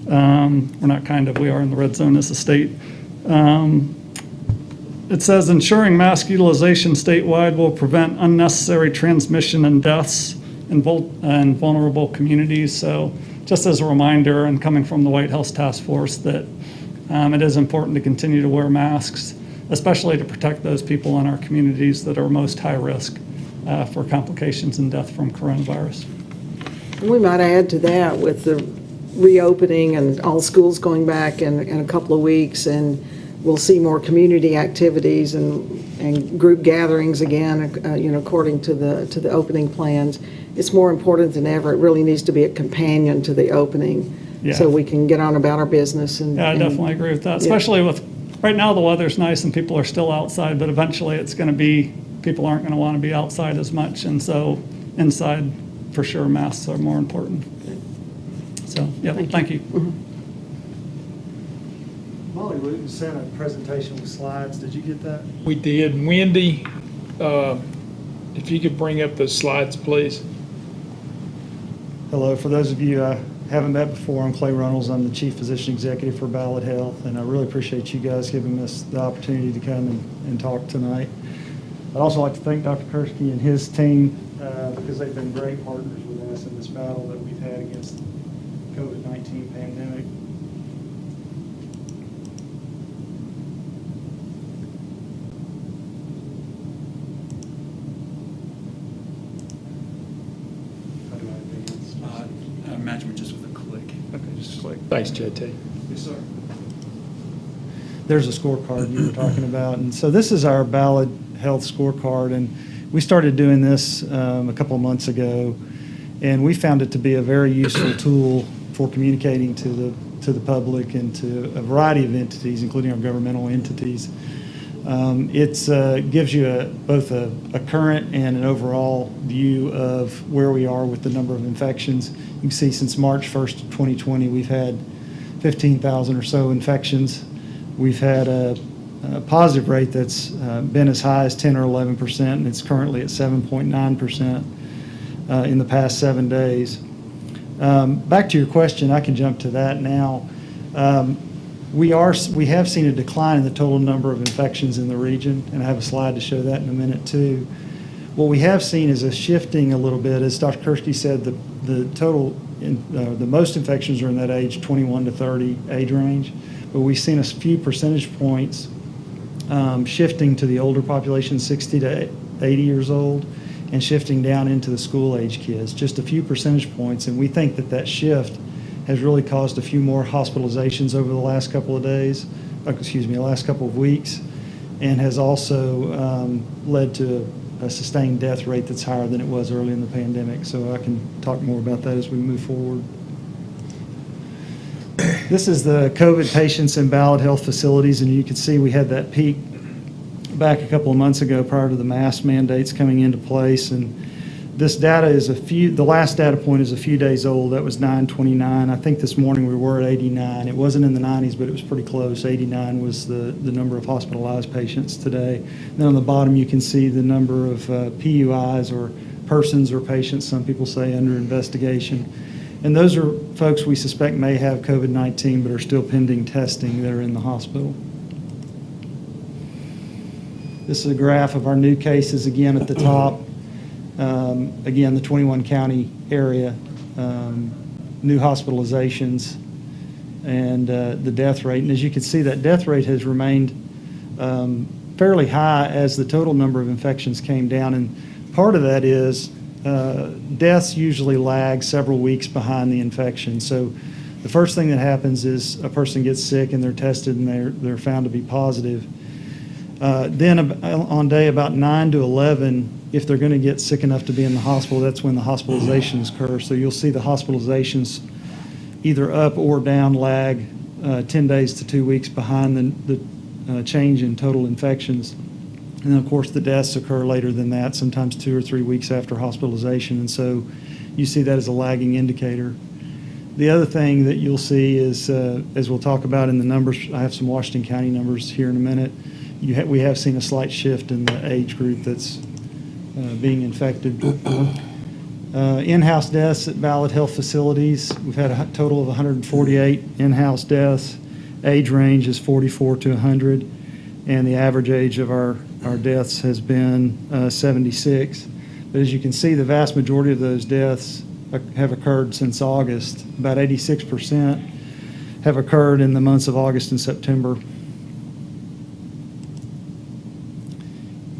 R: we're not kind of, we are in the red zone as a state. It says ensuring mask utilization statewide will prevent unnecessary transmission and deaths in vulnerable communities. So just as a reminder, and coming from the White House Task Force, that it is important to continue to wear masks, especially to protect those people in our communities that are most high risk for complications and death from coronavirus.
A: And we might add to that with the reopening and all schools going back in a couple of weeks, and we'll see more community activities and group gatherings again, according to the opening plans. It's more important than ever. It really needs to be a companion to the opening, so we can get on about our business.
R: Yeah, I definitely agree with that, especially with, right now the weather's nice and people are still outside, but eventually it's going to be, people aren't going to want to be outside as much, and so inside, for sure, masks are more important. So, yeah, thank you. Molly Wooten sent a presentation with slides. Did you get that?
C: We did. Wendy, if you could bring up the slides, please.
R: Hello, for those of you I haven't met before, I'm Clay Runnels. I'm the Chief Physician Executive for Ballad Health, and I really appreciate you guys giving us the opportunity to come and talk tonight. I'd also like to thank Dr. Kursky and his team because they've been great partners with us in this battle that we've had against the COVID-19 pandemic. How do I advance?
U: I imagine just with a click.
R: Okay, just click.
C: Thanks, JT.
R: Yes, sir. There's a scorecard you were talking about. And so this is our Ballad Health scorecard. And we started doing this a couple of months ago. And we found it to be a very useful tool for communicating to the public and to a variety of entities, including our governmental entities. It gives you both a current and an overall view of where we are with the number of infections. You can see since March 1st, 2020, we've had 15,000 or so infections. We've had a positive rate that's been as high as 10 or 11%, and it's currently at 7.9% in the past 7 days. Back to your question, I can jump to that now. We have seen a decline in the total number of infections in the region, and I have a slide to show that in a minute too. What we have seen is a shifting a little bit. As Dr. Kursky said, the most infections are in that age 21 to 30 age range, but we've seen a few percentage points shifting to the older population, 60 to 80 years old, and shifting down into the school-age kids, just a few percentage points. And we think that shift has really caused a few more hospitalizations over the last couple of days, last couple of weeks, and has also led to a sustained death rate that's higher than it was early in the pandemic. So I can talk more about that as we move forward. This is the COVID patients in Ballad Health facilities, and you can see we had that peak back a couple of months ago prior to the mask mandates coming into place. And this data is the last data point is a few days old. That was 9/29. I think this morning we were at 89. It wasn't in the 90s, but it was pretty close. 89 was the number of hospitalized patients today. And then on the bottom you can see the number of PUIs, or persons or patients, some people say, under investigation. And those are folks we suspect may have COVID-19 but are still pending testing that are in the hospital. This is a graph of our new cases again at the top. Again, the 21 county area, new hospitalizations, and the death rate. And as you can see, that death rate has remained fairly high as the total number of infections came down. And part of that is deaths usually lag several weeks behind the infection. So the first thing that happens is a person gets sick and they're tested and they're found to be positive. Then on day about 9 to 11, if they're going to get sick enough to be in the hospital, that's when the hospitalizations occur. So you'll see the hospitalizations either up or down lag 10 days to 2 weeks behind the change in total infections. And then, of course, the deaths occur later than that, sometimes 2 or 3 weeks after hospitalization. And so you see that as a lagging indicator. The other thing that you'll see is, as we'll talk about in the numbers, I have some Washington County numbers here in a minute, we have seen a slight shift in the age group that's being infected. In-house deaths at Ballad Health facilities, we've had a total of 148 in-house deaths. Age range is 44 to 100. and the average age of our deaths has been 76. But as you can see, the vast majority of those deaths have occurred since August. About 86% have occurred in the months of August and September.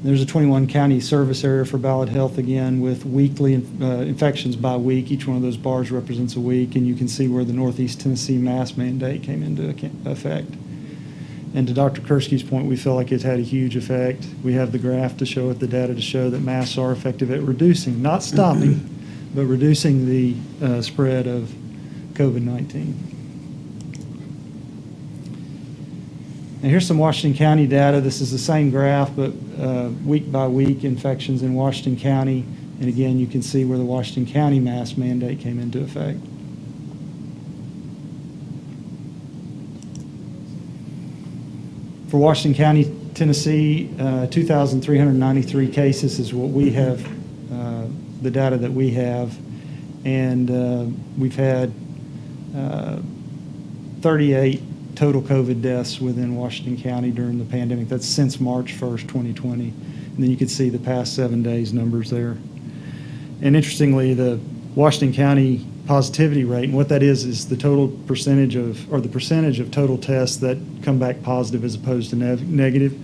R: There's a 21 county service area for Ballad Health again with weekly infections by week. Each one of those bars represents a week, and you can see where the Northeast Tennessee mask mandate came into effect. And to Dr. Kursky's point, we feel like it's had a huge effect. We have the graph to show it, the data to show that masks are effective at reducing, not stopping, but reducing the spread of COVID-19. And here's some Washington County data. This is the same graph, but week by week infections in Washington County. And again, you can see where the Washington County mask mandate came into effect. For Washington County, Tennessee, 2,393 cases is what we have, the data that we have. And we've had 38 total COVID deaths within Washington County during the pandemic. That's since March 1st, 2020. And then you can see the past 7 days numbers there. And interestingly, the Washington County positivity rate, and what that is the total percentage of, or the percentage of total tests that come back positive as opposed to negative,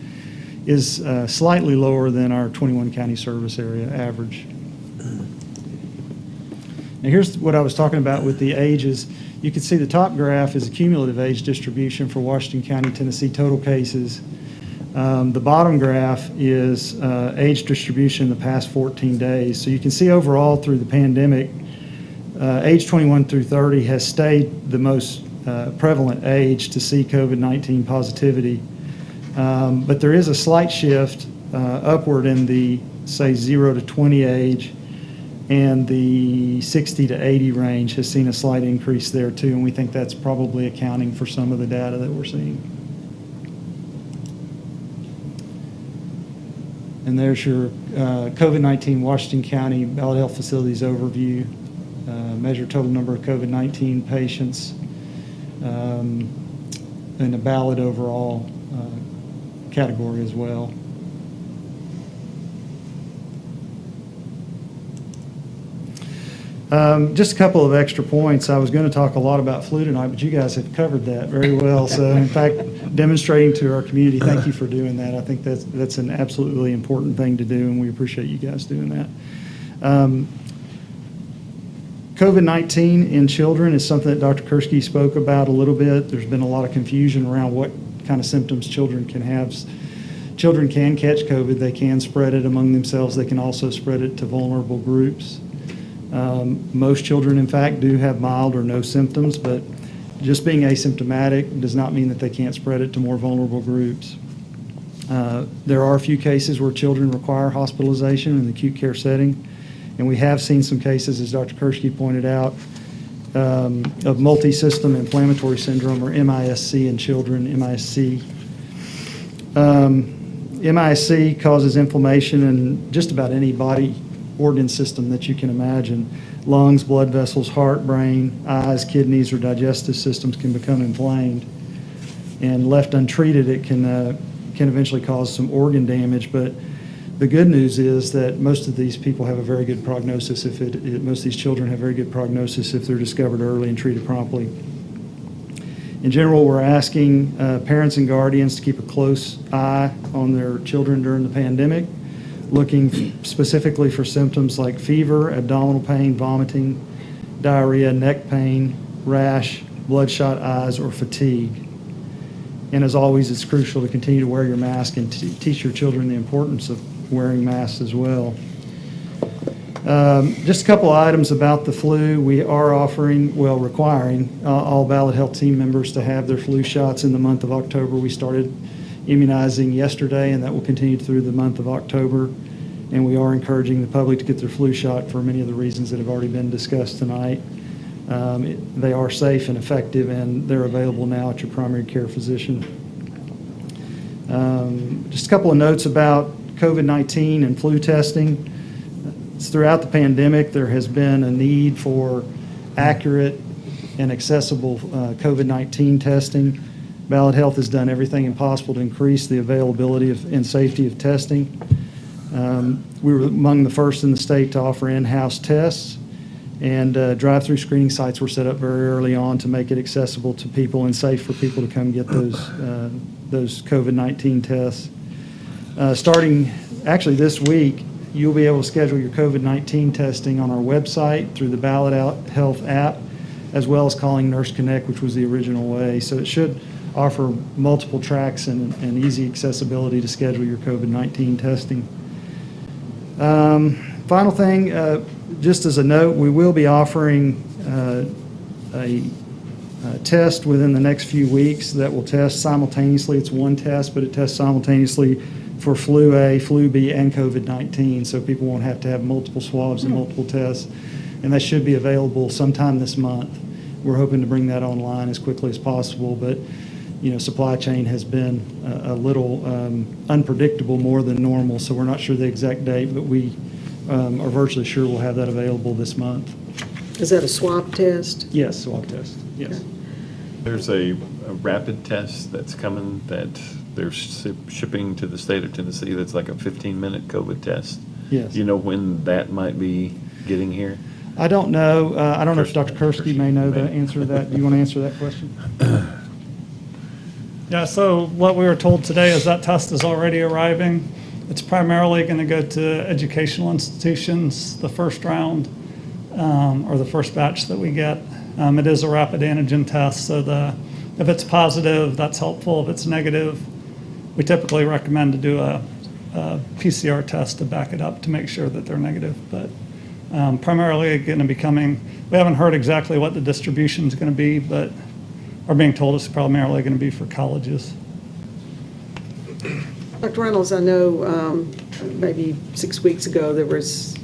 R: is slightly lower than our 21 county service area average. Now here's what I was talking about with the ages. You can see the top graph is a cumulative age distribution for Washington County, Tennessee total cases. The bottom graph is age distribution in the past 14 days. So you can see overall through the pandemic, age 21 through 30 has stayed the most prevalent age to see COVID-19 positivity. But there is a slight shift upward in the, say, 0 to 20 age, and the 60 to 80 range has seen a slight increase there too, and we think that's probably accounting for some of the data that we're seeing. And there's your COVID-19 Washington County Ballad Health Facilities overview. Measure total number of COVID-19 patients in the Ballad overall category as well. Just a couple of extra points. I was going to talk a lot about flu tonight, but you guys have covered that very well. So in fact, demonstrating to our community, thank you for doing that. I think that's an absolutely important thing to do, and we appreciate you guys doing that. COVID-19 in children is something that Dr. Kursky spoke about a little bit. There's been a lot of confusion around what kind of symptoms children can have. Children can catch COVID. They can spread it among themselves. They can also spread it to vulnerable groups. Most children, in fact, do have mild or no symptoms, but just being asymptomatic does not mean that they can't spread it to more vulnerable groups. There are a few cases where children require hospitalization in the acute care setting, and we have seen some cases, as Dr. Kursky pointed out, of multi-system inflammatory syndrome, or MISC, in children, MISC. MISC causes inflammation in just about any body organ system that you can imagine. Lungs, blood vessels, heart, brain, eyes, kidneys, or digestive systems can become inflamed. And left untreated, it can eventually cause some organ damage. But the good news is that most of these people have a very good prognosis. Most of these children have very good prognosis if they're discovered early and treated promptly. In general, we're asking parents and guardians to keep a close eye on their children during the pandemic, looking specifically for symptoms like fever, abdominal pain, vomiting, diarrhea, neck pain, rash, bloodshot eyes, or fatigue. And as always, it's crucial to continue to wear your mask and teach your children the importance of wearing masks as well. Just a couple of items about the flu. We are requiring all Ballad Health team members to have their flu shots in the month of October. We started immunizing yesterday, and that will continue through the month of October. And we are encouraging the public to get their flu shot for many of the reasons that have already been discussed tonight. They are safe and effective, and they're available now at your primary care physician. Just a couple of notes about COVID-19 and flu testing. Throughout the pandemic, there has been a need for accurate and accessible COVID-19 testing. Ballad Health has done everything impossible to increase the availability and safety of testing. We were among the first in the state to offer in-house tests, and drive-through screening sites were set up very early on to make it accessible to people and safe for people to come get those COVID-19 tests. Starting actually this week, you'll be able to schedule your COVID-19 testing on our website through the Ballad Health app, as well as calling Nurse Connect, which was the original way. So it should offer multiple tracks and easy accessibility to schedule your COVID-19 testing. Final thing, just as a note, we will be offering a test within the next few weeks that will test simultaneously. It's one test, but it tests simultaneously for flu A, flu B, and COVID-19, so people won't have to have multiple swabs and multiple tests. And that should be available sometime this month. We're hoping to bring that online as quickly as possible, but supply chain has been a little unpredictable, more than normal, so we're not sure the exact date, but we are virtually sure we'll have that available this month.
A: Is that a swab test?
R: Yes, swab test, yes.
B: There's a rapid test that's coming that they're shipping to the state of Tennessee that's like a 15-minute COVID test.
R: Yes.
B: Do you know when that might be getting here?
R: I don't know. I don't know if Dr. Kursky may know the answer to that. Do you want to answer that question? Yeah, so what we were told today is that test is already arriving. It's primarily going to go to educational institutions, the first round, or the first batch that we get. It is a rapid antigen test, so if it's positive, that's helpful. If it's negative, we typically recommend to do a PCR test to back it up to make sure that they're negative. But primarily going to be coming, we haven't heard exactly what the distribution is going to be, but are being told it's primarily going to be for colleges.
A: Dr. Reynolds, I know maybe 6 weeks ago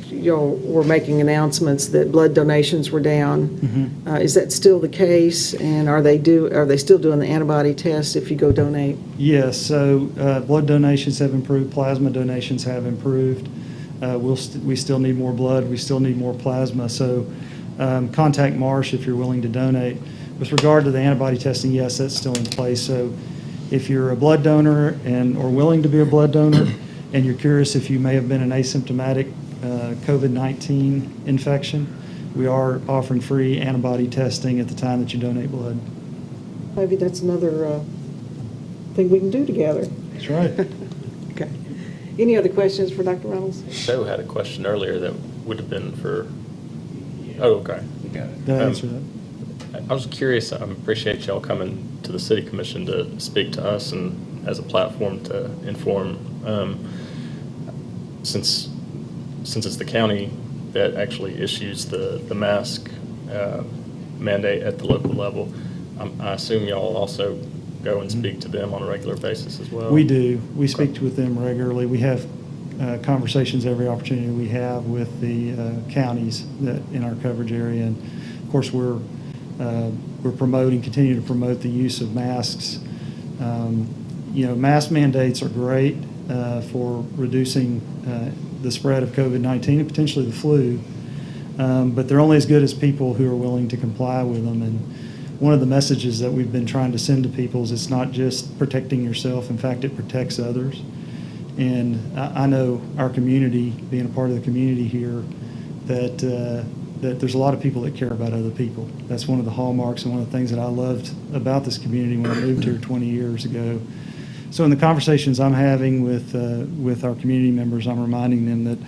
A: y'all were making announcements that blood donations were down.
R: Mm-hmm.
A: Is that still the case? And are they still doing the antibody test if you go donate?
R: Yes, so blood donations have improved, plasma donations have improved. We still need more blood, we still need more plasma, so contact Marsh if you're willing to donate. With regard to the antibody testing, yes, that's still in place. So if you're a blood donor or willing to be a blood donor, and you're curious if you may have been an asymptomatic COVID-19 infection, we are offering free antibody testing at the time that you donate blood.
A: Maybe that's another thing we can do together.
R: That's right.
A: Okay. Any other questions for Dr. Reynolds?
D: Joe had a question earlier that would have been for, oh, okay. You got it.
R: Did I answer that?
D: I was curious, I appreciate y'all coming to the City Commission to speak to us and as a platform to inform. Since it's the county that actually issues the mask mandate at the local level, I assume y'all also go and speak to them on a regular basis as well?
R: We do. We speak with them regularly. We have conversations every opportunity we have with the counties that in our coverage area. And of course, we're continue to promote the use of masks. Mask mandates are great for reducing the spread of COVID-19 and potentially the flu, but they're only as good as people who are willing to comply with them. And one of the messages that we've been trying to send to people is it's not just protecting yourself. In fact, it protects others. And I know our community, being a part of the community here, that there's a lot of people that care about other people. That's one of the hallmarks and one of the things that I loved about this community when I moved here 20 years ago. So in the conversations I'm having with our community members, I'm reminding them that,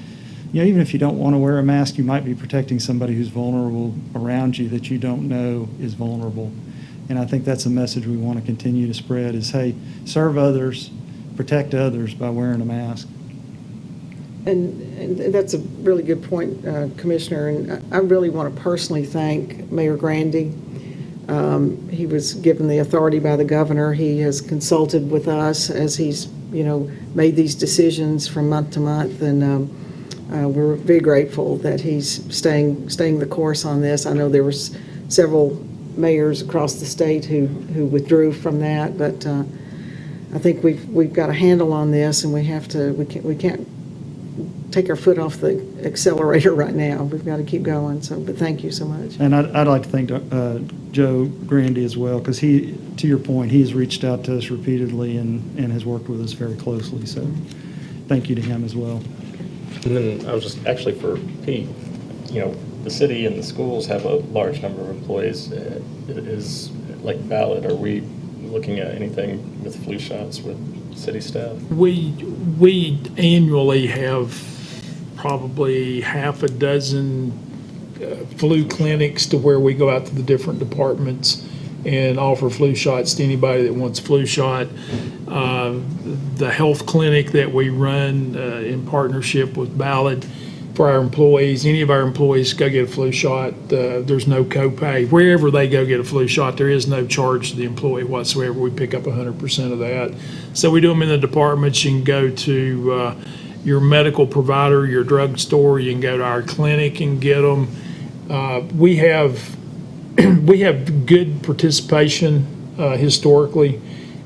R: even if you don't want to wear a mask, you might be protecting somebody who's vulnerable around you that you don't know is vulnerable. And I think that's a message we want to continue to spread is, hey, serve others, protect others by wearing a mask.
A: And that's a really good point, Commissioner. And I really want to personally thank Mayor Grandy. He was given the authority by the governor. He has consulted with us as he's, made these decisions from month to month. And we're very grateful that he's staying the course on this. I know there were several mayors across the state who withdrew from that, but I think we've got a handle on this, and we can't take our foot off the accelerator right now. We've got to keep going. But thank you so much.
R: And I'd like to thank Joe Grandy as well, because he, to your point, he's reached out to us repeatedly and has worked with us very closely. So thank you to him as well.
D: And then I was just, actually for Pete, the city and the schools have a large number of employees. Is, like Ballad, are we looking at anything with flu shots with city staff?
C: We annually have probably half a dozen flu clinics to where we go out to the different departments and offer flu shots to anybody that wants a flu shot. The health clinic that we run in partnership with Ballad for our employees, any of our employees go get a flu shot. There's no copay. Wherever they go get a flu shot, there is no charge to the employee whatsoever. We pick up 100% of that. So we do them in the departments. You can go to your medical provider, your drugstore. You can go to our clinic and get them. We have good participation historically.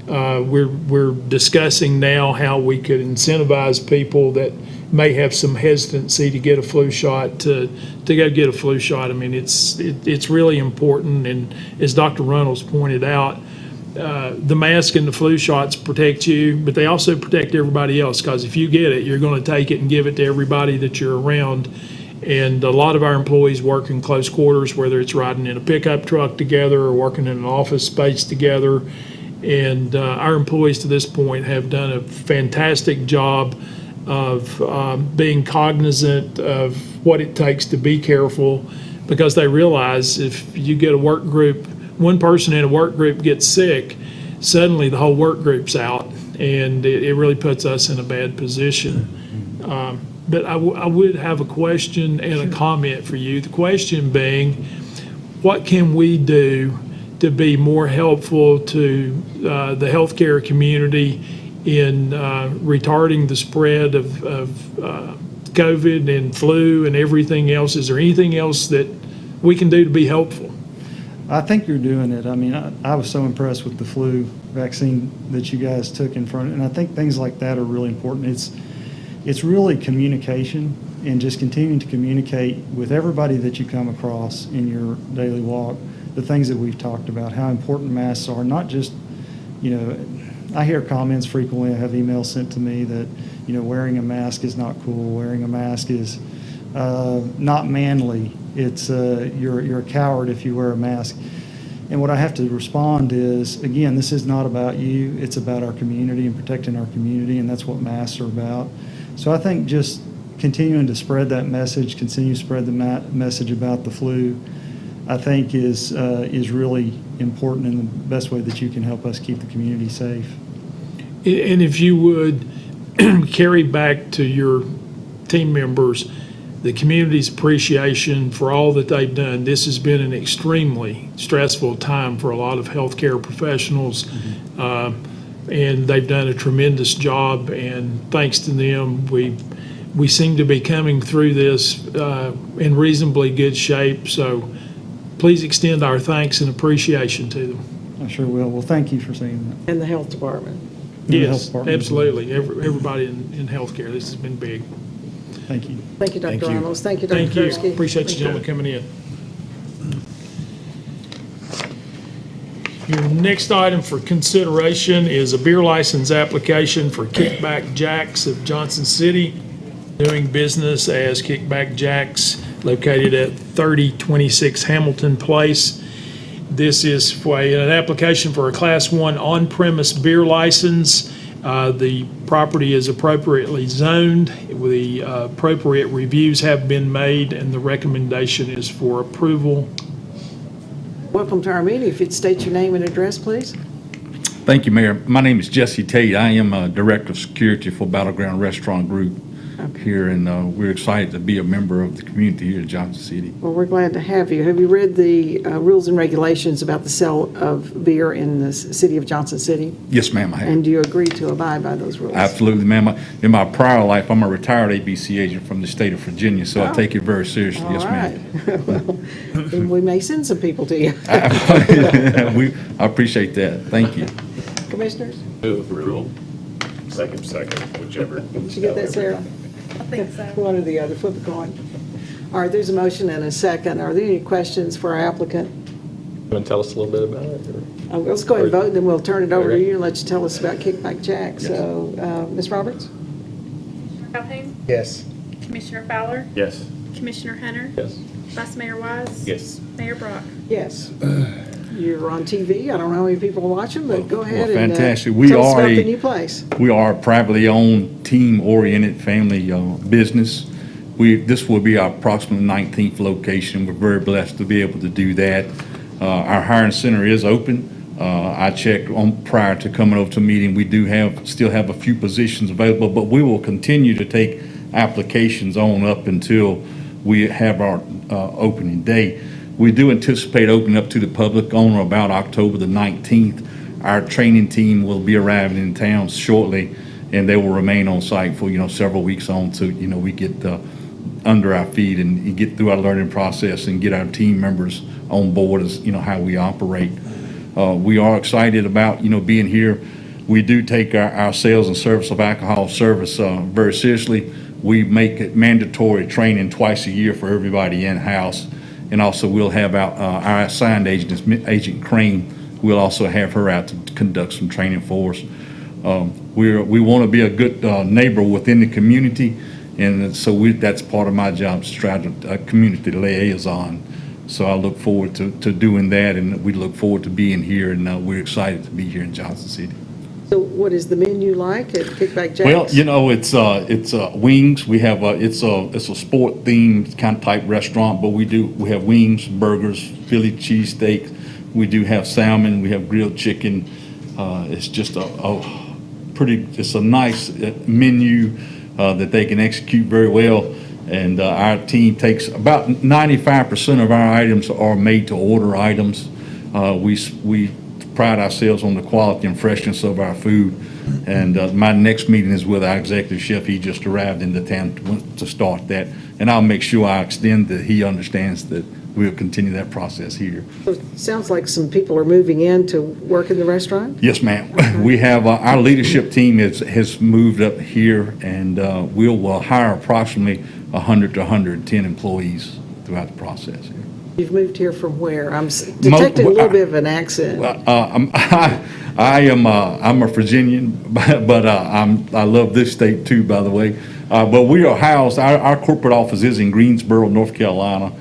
C: We're discussing now how we could incentivize people that may have some hesitancy to get a flu shot to go get a flu shot. I mean, it's really important, and as Dr. Runnels pointed out, the mask and the flu shots protect you, but they also protect everybody else, because if you get it, you're going to take it and give it to everybody that you're around. And a lot of our employees work in close quarters, whether it's riding in a pickup truck together or working in an office space together. And our employees to this point have done a fantastic job of being cognizant of what it takes to be careful, because they realize if you get a work group, one person in a work group gets sick, suddenly the whole work group's out, and it really puts us in a bad position. But I would have a question and a comment for you. The question being, what can we do to be more helpful to the healthcare community in retarding the spread of COVID and flu and everything else? Is there anything else that we can do to be helpful?
R: I think you're doing it. I mean, I was so impressed with the flu vaccine that you guys took in front, and I think things like that are really important. It's really communication, and just continuing to communicate with everybody that you come across in your daily walk, the things that we've talked about, how important masks are, not just, I hear comments frequently, I have emails sent to me that, wearing a mask is not cool, wearing a mask is not manly, it's, you're a coward if you wear a mask. And what I have to respond is, again, this is not about you, it's about our community and protecting our community, and that's what masks are about. So I think just continuing to spread that message, continue to spread the message about the flu, I think is really important, and the best way that you can help us keep the community safe.
C: And if you would carry back to your team members the community's appreciation for all that they've done. This has been an extremely stressful time for a lot of healthcare professionals. And they've done a tremendous job, and thanks to them, we seem to be coming through this in reasonably good shape. So please extend our thanks and appreciation to them.
R: I sure will. Well, thank you for saying that.
A: And the health department.
C: Yes, absolutely. Everybody in healthcare, this has been big.
R: Thank you.
A: Thank you, Dr. Reynolds. Thank you, Dr.
C: Thank you.
A: Kursky.
C: Appreciate you gentlemen coming in. Your next item for consideration is a beer license application for Kickback Jacks of Johnson City, doing business as Kickback Jacks, located at 3026 Hamilton Place. This is for an application for a Class 1 on-premise beer license. The property is appropriately zoned. The appropriate reviews have been made, and the recommendation is for approval.
A: Welcome to our meeting. If you'd state your name and address, please.
E: Thank you, Mayor. My name is Jesse Tate. I am Director of Security for Battleground Restaurant Group here, and we're excited to be a member of the community here in Johnson City.
A: Well, we're glad to have you. Have you read the rules and regulations about the sale of beer in the city of Johnson City?
E: Yes, ma'am, I have.
A: And do you agree to abide by those rules?
E: Absolutely, ma'am. In my prior life, I'm a retired ABC agent from the state of Virginia, so I take it very seriously. Yes, ma'am.
A: Well, we may send some people to you.
E: I appreciate that. Thank you.
A: Commissioners?
T: Move approval. Second, whichever.
A: Did you get that, Sarah?
K: I think so.
A: One or the other, flip a coin. All right, there's a motion and a second. Are there any questions for our applicant?
D: Want to tell us a little bit about it? or-
A: Let's go ahead and vote, and then we'll turn it over to
D: Okay.
A: you and let you tell us about Kickback Jack. So, Ms. Roberts?
J: Calhoun?
D: Yes.
J: Commissioner Fowler?
B: Yes.
J: Commissioner Hunter?
D: Yes.
J: Vice Mayor Wise?
T: Yes.
J: Mayor Brock?
A: Yes. You're on TV. I don't know how many people are watching, but go ahead
E: Well,
A: and
E: fantastic. We
A: tell us
E: are
A: about
E: a-
A: the new place.
E: We are a privately owned, team-oriented family business. This will be our approximately 19th location. We're very blessed to be able to do that. Our hiring center is open. I checked on prior to coming over to the meeting. We do still have a few positions available, but we will continue to take applications on up until we have our opening day. We do anticipate opening up to the public on or about October the 19th. Our training team will be arriving in town shortly, and they will remain on site for, several weeks on to, we get under our feet and get through our learning process and get our team members on board as, how we operate. We are excited about, being here. We do take our sales and service of alcohol service very seriously. We make it mandatory training twice a year for everybody in-house. And also we'll have our assigned agent, Agent Crane, we'll also have her out to conduct some training for us. We want to be a good neighbor within the community, and so that's part of my job, community liaison. So I look forward to doing that, and we look forward to being here, and we're excited to be here in Johnson City.
A: So what is the menu like at Kickback Jack's?
E: Well, it's wings. We have it's a sport themed kind of type restaurant, but we have wings, burgers, Philly cheesesteak. We do have salmon. We have grilled chicken. It's just it's a nice menu that they can execute very well. And our team takes about 95% of our items are made to order items. We pride ourselves on the quality and freshness of our food. And my next meeting is with our executive chef. He just arrived into town to start that. And I'll make sure I extend that he understands that we'll continue that process here.
A: So it sounds like some people are moving in to work in the restaurant?
E: Yes, ma'am. We have, our leadership team has moved up here, and we'll hire approximately 100 to 110 employees throughout the process here.
A: You've moved here from where? I'm detecting a little bit of an accent.
E: I'm a Virginian, but I love this state too, by the way. But we are housed, our corporate office is in Greensboro, North Carolina.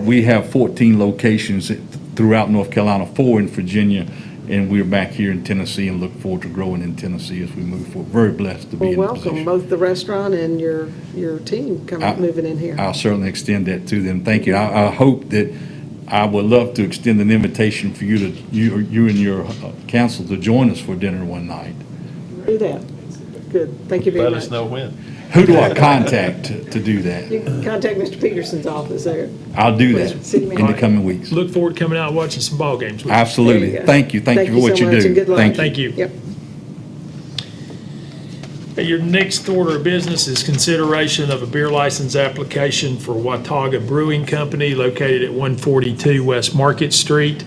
E: We have 14 locations throughout North Carolina, 4 in Virginia, and we're back here in Tennessee and look forward to growing in Tennessee as we move forward. Very blessed to be in the
A: Well,
E: position.
A: welcome, both the restaurant and your team moving in here.
E: I'll certainly extend that to them. Thank you. I hope that I would love to extend an invitation for you and your council to join us for dinner one night.
A: Do that. Good. Thank you very much.
B: Let us know when.
E: Who do I contact to do that?
A: You can contact Mr. Peterson's office there.
E: I'll do
A: With
E: that
A: city
E: in the
A: manager.
E: coming weeks.
C: Look forward to coming out and watching some ball games with you.
E: Absolutely.
A: There you go.
E: Thank you. Thank you for what
A: so
E: you
A: much,
E: do.
A: and good luck.
E: Thank you.
C: Thank you.
A: Yep.
C: Your next order of business is consideration of a beer license application for Watauga Brewing Company located at 142 West Market Street.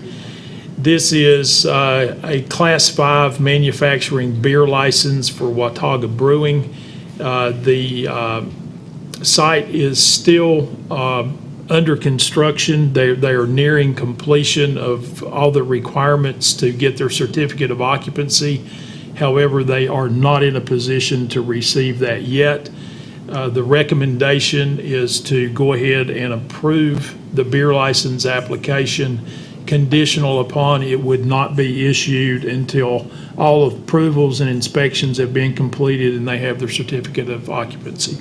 C: This is a Class 5 manufacturing beer license for Watauga Brewing. The site is still under construction. They are nearing completion of all the requirements to get their certificate of occupancy. However, they are not in a position to receive that yet. The recommendation is to go ahead and approve the beer license application conditional upon it would not be issued until all approvals and inspections have been completed and they have their certificate of occupancy.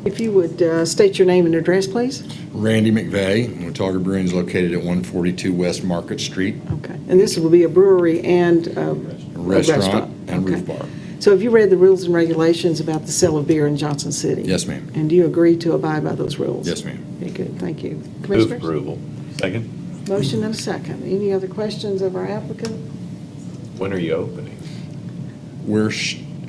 A: If you would state your name and address, please.
G: Randy McVeigh, Watauga Brewing is located at 142 West Market Street.
A: Okay. And this will be a brewery and a
G: Restaurant and
A: Okay.
G: roof bar.
A: So have you read the rules and regulations about the sale of beer in Johnson City?
G: Yes, ma'am.
A: And do you agree to abide by those rules?
G: Yes, ma'am.
A: Very good, thank you.
B: Move
A: Commissioners?
B: approval. Second.
A: Motion and a second. Any other questions of our applicant?
B: When are you opening?
G: We're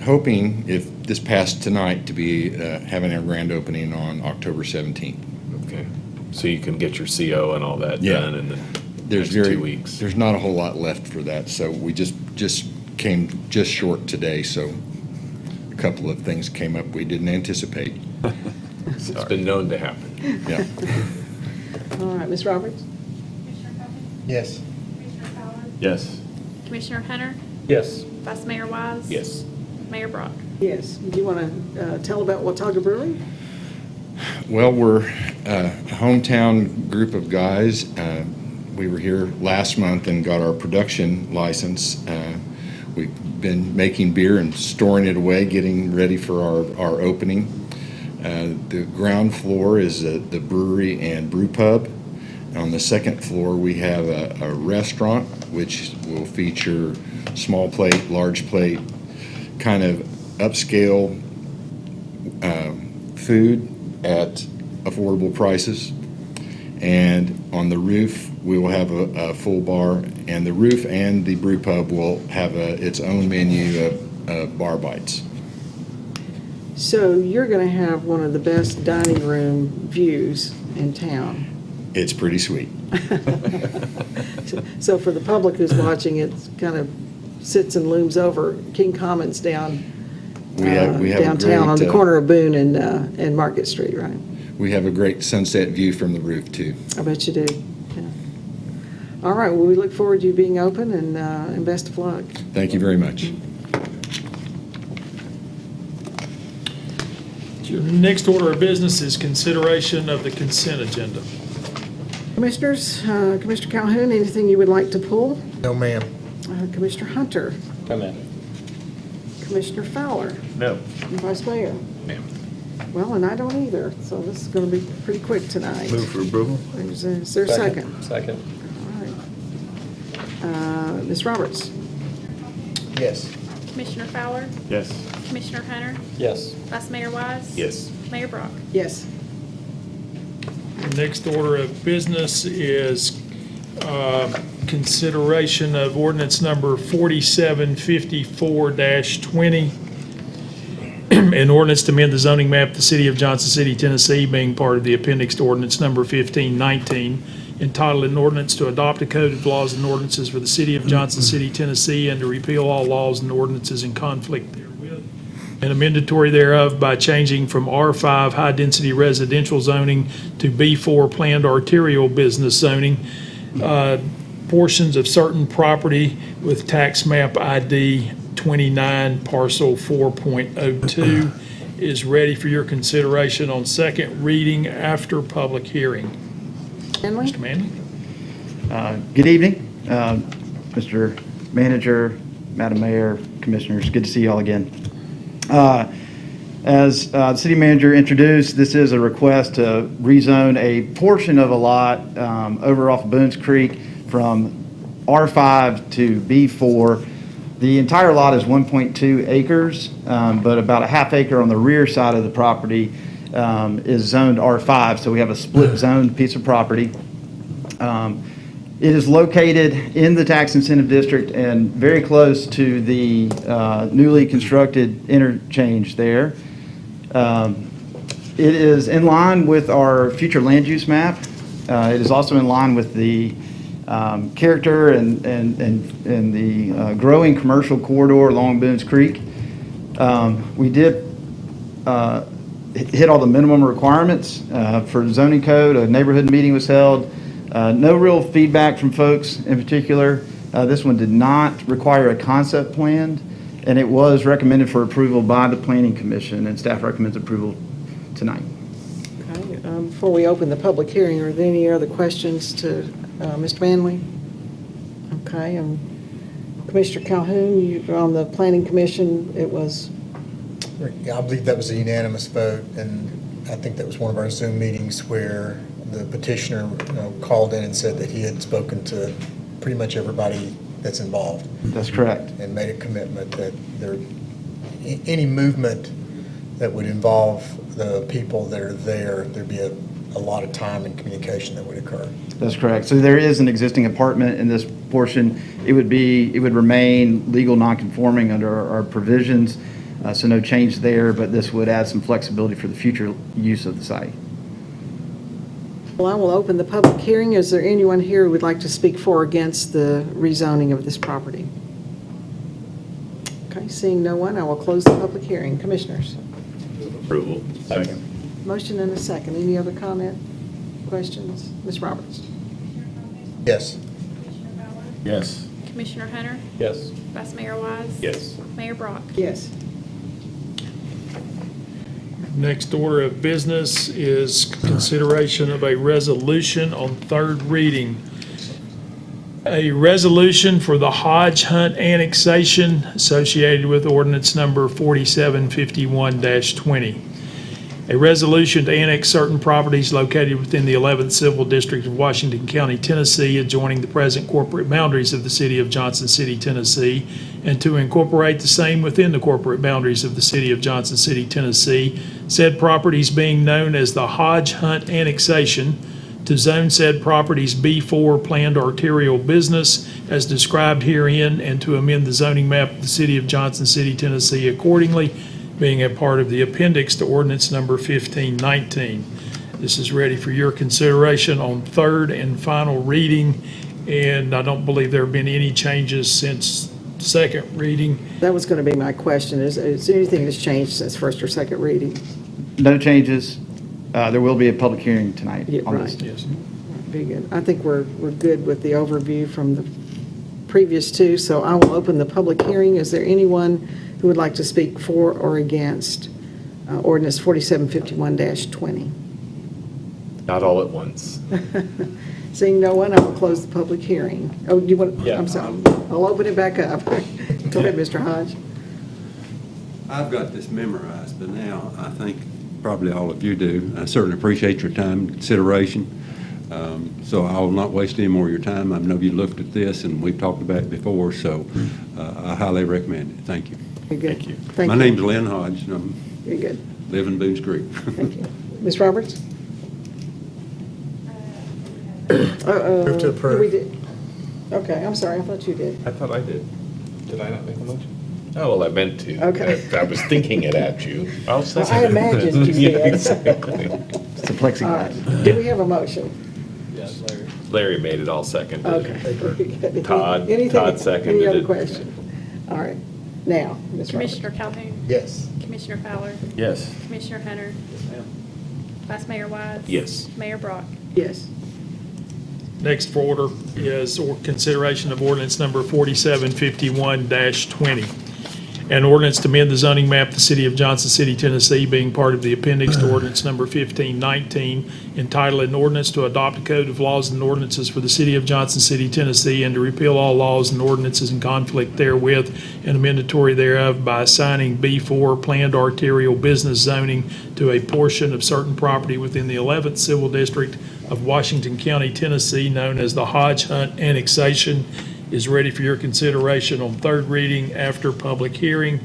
G: hoping, if this passed tonight, to be having our grand opening on October 17th.
B: Okay. So you can get your CO and all that
G: Yeah.
B: done in the
G: There's
B: next 2 weeks.
G: There's not a whole lot left for that, so we just came just short today, so a couple of things came up we didn't anticipate.
B: It's been known to happen.
G: Yeah.
A: All right, Ms. Roberts?
I: Yes.
B: Yes.
J: Commissioner Hunter,
D: Yes.
J: Vice Mayor Wise.
D: Yes.
J: Mayor Brock.
A: Yes. Do you want to tell about Watauga Brewery?
G: Well, we're a hometown group of guys. We were here last month and got our production license. We've been making beer and storing it away, getting ready for our opening. The ground floor is the brewery and brew pub. On the second floor, we have a restaurant, which will feature small plate, large plate, kind of upscale food at affordable prices. And on the roof, we will have a full bar, and the roof and the brew pub will have its own menu of bar bites.
A: So you're going to have one of the best dining room views in town.
G: It's pretty sweet.
A: So for the public who's watching, it kind of sits and looms over King Commons down
G: We have a
A: downtown on the
G: great,
A: corner of Boone and Market Street, right?
G: We have a great sunset view from the roof, too.
A: I bet you do. Yeah. All right, well, we look forward to you being open, and best of luck.
G: Thank you very much.
C: Your next order of business is consideration of the consent agenda.
A: Commissioners, Commissioner Calhoun, anything you would like to pull?
I: No, ma'am.
A: Commissioner Hunter,
D: Come in.
A: Commissioner Fowler,
B: No.
A: and Vice Mayor.
T: Ma'am.
A: Well, and I don't either, so this is going to be pretty quick tonight.
B: Move for approval?
A: Is there a second?
D: Second.
A: All right. Ms. Roberts?
I: Yes.
J: Commissioner Fowler,
B: Yes.
J: Commissioner Hunter,
D: Yes.
J: Vice Mayor Wise.
T: Yes.
J: Mayor Brock.
A: Yes.
C: The next order of business is consideration of ordinance number 4754-20, an ordinance to amend the zoning map of the city of Johnson City, Tennessee, being part of the appendix to ordinance number 1519, entitled an ordinance to adopt a code of laws and ordinances for the city of Johnson City, Tennessee, and to repeal all laws and ordinances in conflict therewith, and amendatory thereof by changing from R5 high-density residential zoning to B4 planned arterial business zoning, portions of certain property with tax map ID 29 parcel 4.02 is ready for your consideration on second reading after public hearing.
A: Manley?
C: Mr. Manley?
H: Good evening, Mr. Manager, Madam Mayor, Commissioners. Good to see you all again. As the city manager introduced, this is a request to rezone a portion of a lot over off Boones Creek from R5 to B4. The entire lot is 1.2 acres, but about a half acre on the rear side of the property is zoned R5, so we have a split zoned piece of property. It is located in the tax incentive district and very close to the newly constructed interchange there. It is in line with our future land use map. It is also in line with the character and the growing commercial corridor along Boones Creek. We did hit all the minimum requirements for zoning code. A neighborhood meeting was held. No real feedback from folks in particular. This one did not require a concept plan, and it was recommended for approval by the Planning Commission, and staff recommends approval tonight.
A: Okay. Before we open the public hearing, are there any other questions to Mr. Manley? Okay. Commissioner Calhoun, you on the Planning Commission, it was?
I: I believe that was a unanimous vote, and I think that was one of our Zoom meetings where the petitioner called in and said that he had spoken to pretty much everybody that's involved.
H: That's correct.
I: And made a commitment that any movement that would involve the people that are there, there'd be a lot of time and communication that would occur.
H: That's correct. So there is an existing apartment in this portion. It would remain legal non-conforming under our provisions, so no change there, but this would add some flexibility for the future use of the site.
A: Well, I will open the public hearing. Is there anyone here who would like to speak for or against the rezoning of this property? Okay, seeing no one, I will close the public hearing. Commissioners?
T: Approval. Second.
A: Motion and a second. Any other comment, questions? Ms. Roberts?
I: Yes.
B: Yes.
J: Commissioner Hunter,
D: Yes.
J: Vice Mayor Wise.
T: Yes.
J: Mayor Brock.
A: Yes.
C: Next order of business is consideration of a resolution on third reading. A resolution for the Hodge Hunt annexation associated with ordinance number 4751-20. A resolution to annex certain properties located within the 11th Civil District of Washington County, Tennessee, adjoining the present corporate boundaries of the city of Johnson City, Tennessee, and to incorporate the same within the corporate boundaries of the city of Johnson City, Tennessee, said properties being known as the Hodge Hunt annexation, to zone said properties B4 planned arterial business as described herein, and to amend the zoning map of the city of Johnson City, Tennessee accordingly, being a part of the appendix to ordinance number 1519. This is ready for your consideration on third and final reading, and I don't believe there have been any changes since second reading.
A: That was going to be my question. Is there anything that's changed since first or second reading?
H: No changes. There will be a public hearing tonight
A: Yeah,
H: on
A: right.
H: this.
C: Yes.
A: Very good. I think we're good with the overview from the previous two, so I will open the public hearing. Is there anyone who would like to speak for or against ordinance 4751-20?
T: Not all at once.
A: Seeing no one, I will close the public hearing. Oh, you want,
T: Yeah.
A: I'm sorry. I'll open it back up. Go ahead, Mr. Hodge.
F: I've got this memorized, but now I think probably all of you do. I certainly appreciate your time and consideration. So I will not waste any more of your time. I know you looked at this and we've talked about it before, so I highly recommend it. Thank you.
A: Very good.
C: Thank you.
A: Thank
F: My
A: you.
F: name's Lynn Hodge, and I'm
A: Very good.
F: live in Boones Creek.
A: Thank you. Ms. Roberts? Move
T: to approve.
A: We did. Okay, I'm sorry. I thought you did.
T: I thought I did. Did I not make a motion? Oh, well, I meant to.
A: Okay.
T: I was thinking it at you. I'll second
A: I
T: it.
A: imagined you
T: Yeah,
A: did.
T: exactly.
H: It's a
A: All
H: plexiglass.
A: right. Do we have a motion?
T: Larry made it all second.
A: Okay.
T: Todd
A: Anything-
T: seconded
A: Any other
T: it.
A: question? All right. Now, Ms. Roberts.
J: Commissioner Calhoun.
F: Yes.
J: Commissioner Fowler.
B: Yes.
J: Commissioner Hunter. Vice Mayor Wise.
T: Yes.
J: Mayor Brock.
A: Yes.
C: Next for order is consideration of ordinance number 4751-20. An ordinance to amend the zoning map of the city of Johnson City, Tennessee, being part of the appendix to ordinance number 1519, entitled an ordinance to adopt a code of laws and ordinances for the city of Johnson City, Tennessee, and to repeal all laws and ordinances in conflict therewith and amendatory thereof by assigning B4 planned arterial business zoning to a portion of certain property within the 11th Civil District of Washington County, Tennessee, known as the Hodge Hunt annexation, is ready for your consideration on third reading after public hearing.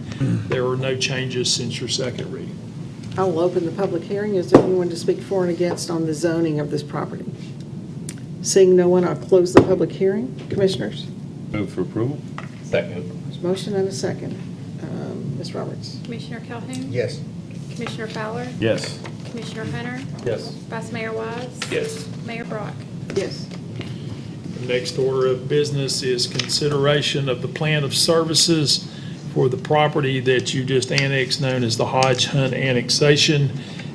C: There are no changes since your second reading.
A: I will open the public hearing. Is there anyone to speak for and against on the zoning of this property? Seeing no one, I'll close the public hearing. Commissioners?
B: Move for approval?
T: Second.
A: There's a motion and a second. Ms. Roberts?
J: Commissioner Calhoun.
F: Yes.
J: Commissioner Fowler.
B: Yes.
J: Commissioner Hunter.
D: Yes.
J: Vice Mayor Wise.
T: Yes.
J: Mayor Brock.
A: Yes.
C: The next order of business is consideration of the plan of services for the property that you just annexed, known as the Hodge Hunt annexation.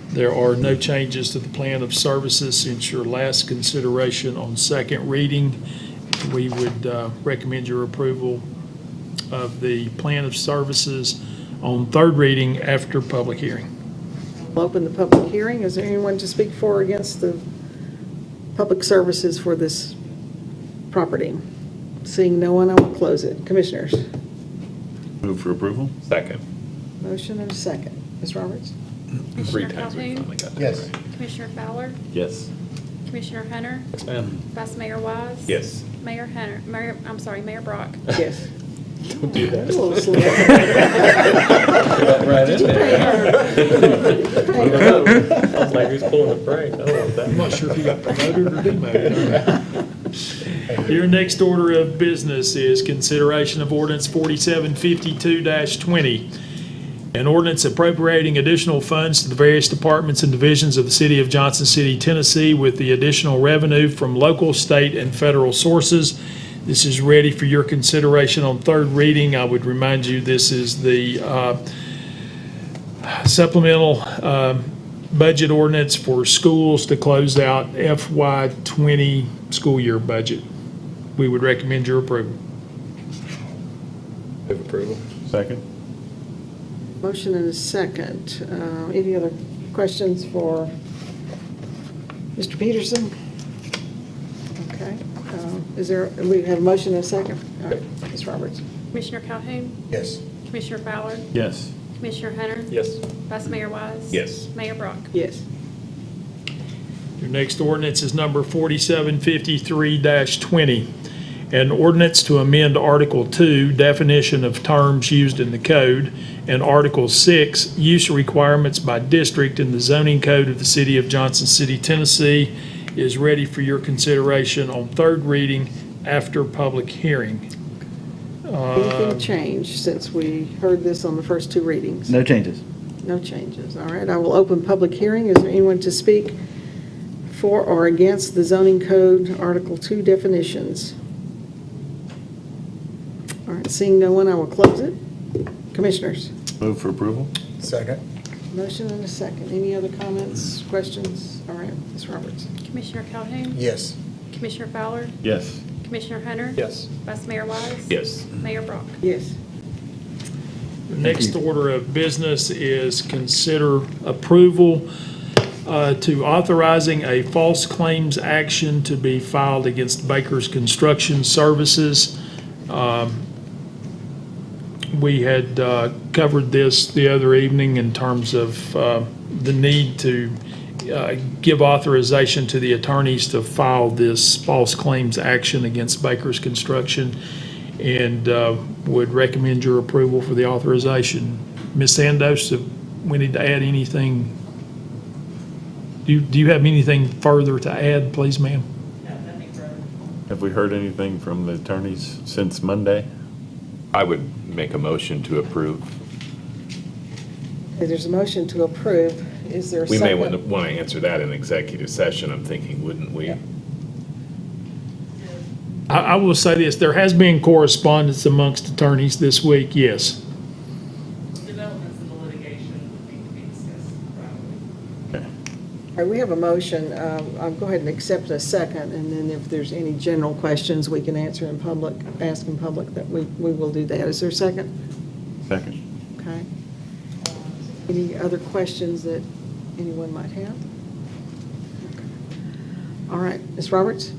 C: There are no changes to the plan of services since your last consideration on second reading. We would recommend your approval of the plan of services on third reading after public hearing.
A: I'll open the public hearing. Is there anyone to speak for or against the public services for this property? Seeing no one, I will close it. Commissioners?
B: Move for approval?
T: Second.
A: Motion and a second. Ms. Roberts?
T: Three
J: Commissioner
T: times we
J: Calhoun.
T: finally got that
F: Yes.
T: right.
J: Commissioner Fowler.
B: Yes.
J: Commissioner Hunter.
T: Yes, ma'am.
J: Vice Mayor Wise.
T: Yes.
J: Mayor Hunter. Mayor Brock.
A: Yes.
T: Don't do
A: A
T: that.
A: little slow.
D: Right in
A: there.
D: I was like, who's pulling the prank? I don't want that.
C: I'm not sure if you got promoted or demoted. Your next order of business is consideration of ordinance 4752-20. An ordinance appropriating additional funds to the various departments and divisions of the city of Johnson City, Tennessee, with the additional revenue from local, state, and federal sources. This is ready for your consideration on third reading. I would remind you, this is the supplemental budget ordinance for schools to close out FY '20 school year budget. we would recommend your approval.
D: Move approval.
B: Second?
A: Motion and a second. Any other questions for Mr. Peterson? Okay. We have a motion and a second? All right, Ms. Roberts?
J: Commissioner Calhoun?
G: Yes.
J: Commissioner Ballard?
B: Yes.
J: Commissioner Hunter?
D: Yes.
J: Vice Mayor Wise?
T: Yes.
J: Mayor Brock?
A: Yes.
C: Your next ordinance is number 4753-20. An ordinance to amend Article 2, definition of terms used in the code, and Article 6, use requirements by district in the zoning code of the City of Johnson City, Tennessee, is ready for your consideration on third reading after public hearing.
A: Anything changed since we heard this on the first two readings?
H: No changes.
A: No changes. All right, I will open public hearing. Is there anyone to speak for or against the zoning code, Article 2 definitions? All right, seeing no one, I will close it. Commissioners?
B: Move for approval?
G: Second.
A: Motion and a second. Any other comments, questions? All right, Ms. Roberts?
J: Commissioner Calhoun?
G: Yes.
J: Commissioner Ballard?
B: Yes.
J: Commissioner Hunter?
D: Yes.
J: Vice Mayor Wise?
T: Yes.
J: Mayor Brock?
A: Yes.
C: The next order of business is consider approval to authorizing a false claims action to be filed against Baker's Construction Services. We had covered this the other evening in terms of the need to give authorization to the attorneys to file this false claims action against Baker's Construction, and would recommend your approval for the authorization. Ms. Sandos, if we need to add anything, do you have anything further to add, please, ma'am?
B: Have we heard anything from the attorneys since Monday?
T: I would make a motion to approve.
A: Okay, there's a motion to approve. Is there a
T: We
A: second?
T: may want to answer that in executive session, I'm thinking, wouldn't we?
C: I will say this, there has been correspondence amongst attorneys this week, yes.
M: Developments in the litigation need to be discussed privately.
A: All right, we have a motion. I'll go ahead and accept a second, and then if there's any general questions we can answer in public, ask in public, that we will do that. Is there a second?
B: Second.
A: Okay. Any other questions that anyone might have? Okay. All right, Ms. Roberts?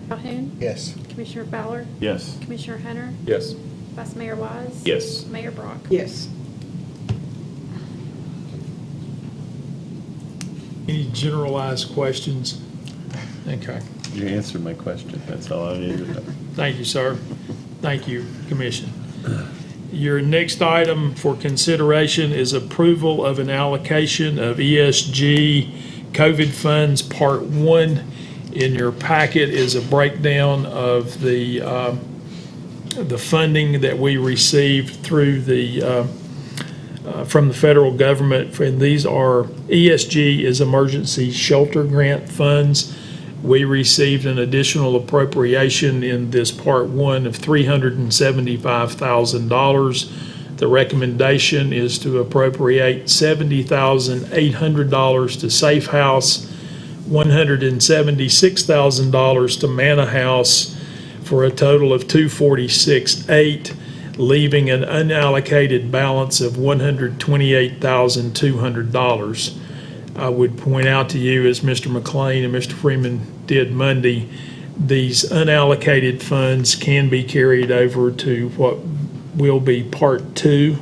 J: Calhoun?
G: Yes.
J: Commissioner Ballard?
B: Yes.
J: Commissioner Hunter?
D: Yes.
J: Vice Mayor Wise?
T: Yes.
J: Mayor Brock?
A: Yes.
C: Any generalized questions? Okay.
B: You answered my question. That's all I needed to know.
C: Thank you, sir. Thank you, Commission. Your next item for consideration is approval of an allocation of ESG COVID funds, Part 1. In your packet is a breakdown of the funding that we received through from the federal government. And these are, ESG is Emergency Shelter Grant Funds. We received an additional appropriation in this Part 1 of $375,000. The recommendation is to appropriate $70,800 to Safe House, $176,000 to Manna House, for a total of $246,800, leaving an unallocated balance of $128,200. I would point out to you, as Mr. McLean and Mr. Freeman did Monday, these unallocated funds can be carried over to what will be Part 2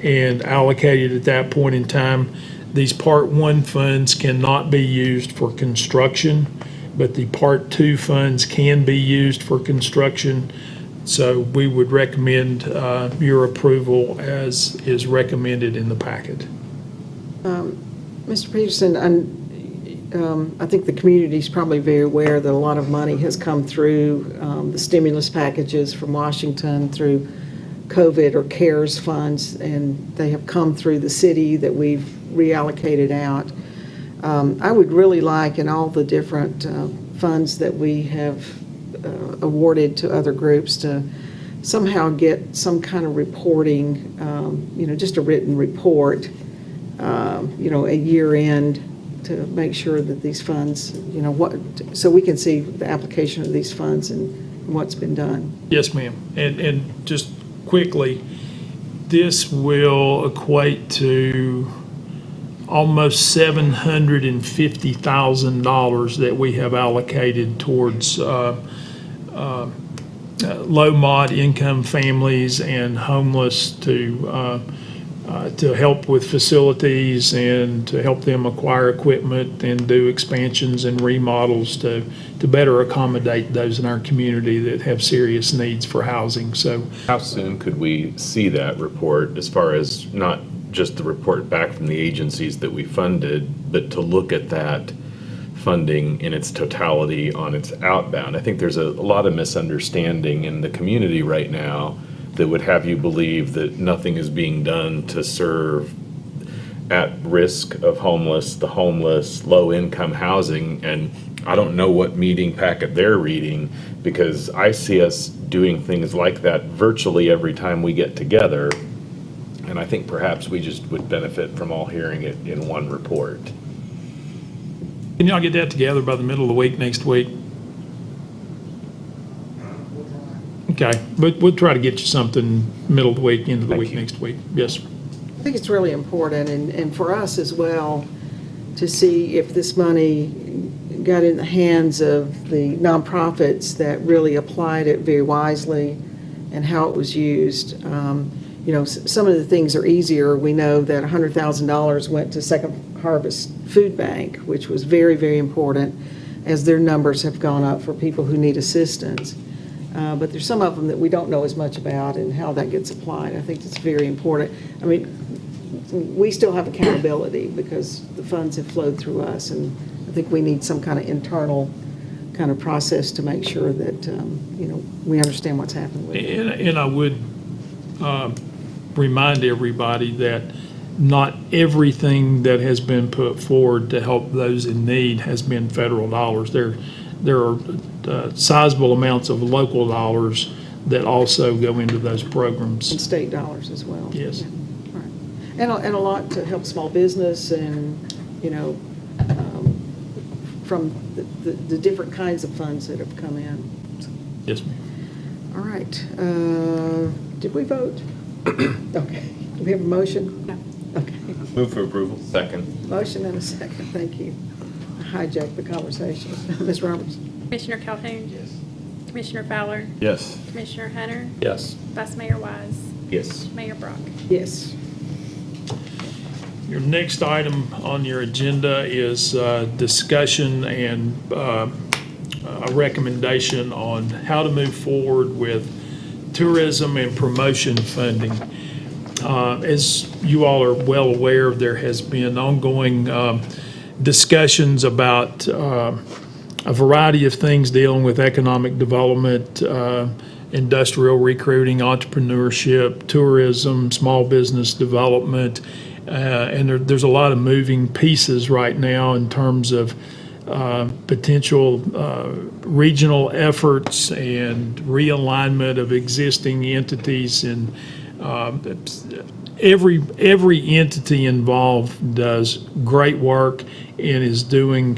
C: and allocated at that point in time. These Part 1 funds cannot be used for construction, but the Part 2 funds can be used for construction. So we would recommend your approval as is recommended in the packet.
A: Mr. Peterson, I think the community is probably very aware that a lot of money has come through the stimulus packages from Washington through COVID or CARES funds, and they have come through the city that we've reallocated out. I would really like, in all the different funds that we have awarded to other groups, to somehow get some kind of reporting, just a written report, a year end, to make sure that these funds, so we can see the application of these funds and what's been done.
C: Yes, ma'am. And just quickly, this will equate to almost $750,000 that we have allocated towards low mod income families and homeless to help with facilities and to help them acquire equipment and do expansions and remodels to better accommodate those in our community that have serious needs for housing. So
T: How soon could we see that report, as far as not just the report back from the agencies that we funded, but to look at that funding in its totality on its outbound? I think there's a lot of misunderstanding in the community right now that would have you believe that nothing is being done to serve at risk of the homeless, low-income housing. And I don't know what meeting packet they're reading, because I see us doing things like that virtually every time we get together. And I think perhaps we just would benefit from all hearing it in one report.
C: can y'all get that together by the middle of the week next week? Okay, but we'll try to get you something middle of the week, end of the week next week. Yes, sir.
A: I think it's really important, and for us as well, to see if this money got in the hands of the nonprofits that really applied it very wisely and how it was used. Some of the things are easier. We know that $100,000 went to Second Harvest Food Bank, which was very, very important, as their numbers have gone up for people who need assistance. But there's some of them that we don't know as much about and how that gets applied. I think it's very important. I mean, we still have accountability because the funds have flowed through us, and I think we need some kind of internal kind of process to make sure that, we understand what's happening with it.
C: And I would remind everybody that not everything that has been put forward to help those in need has been federal dollars. There are sizable amounts of local dollars that also go into those programs.
A: And state dollars as well.
C: Yes.
A: Yeah. All right. And a lot to help small business and, from the different kinds of funds that have come in.
C: Yes, ma'am.
A: All right. Did we vote? Okay. Do we have a motion? No. Okay.
T: Move for approval. Second.
A: Motion and a second. Thank you. I hijacked the conversation. Ms. Roberts?
J: Commissioner Calhoun? Yes. Commissioner Fowler?
B: Yes.
J: Commissioner Hunter?
D: Yes.
J: Vice Mayor Wise?
T: Yes.
J: Mayor Brock?
A: Yes.
C: Your next item on your agenda is discussion and a recommendation on how to move forward with tourism and promotion funding. As you all are well aware, there has been ongoing discussions about a variety of things dealing with economic development, industrial recruiting, entrepreneurship, tourism, small business development, and there's a lot of moving pieces right now in terms of potential regional efforts and realignment of existing entities, and every entity involved does great work and is doing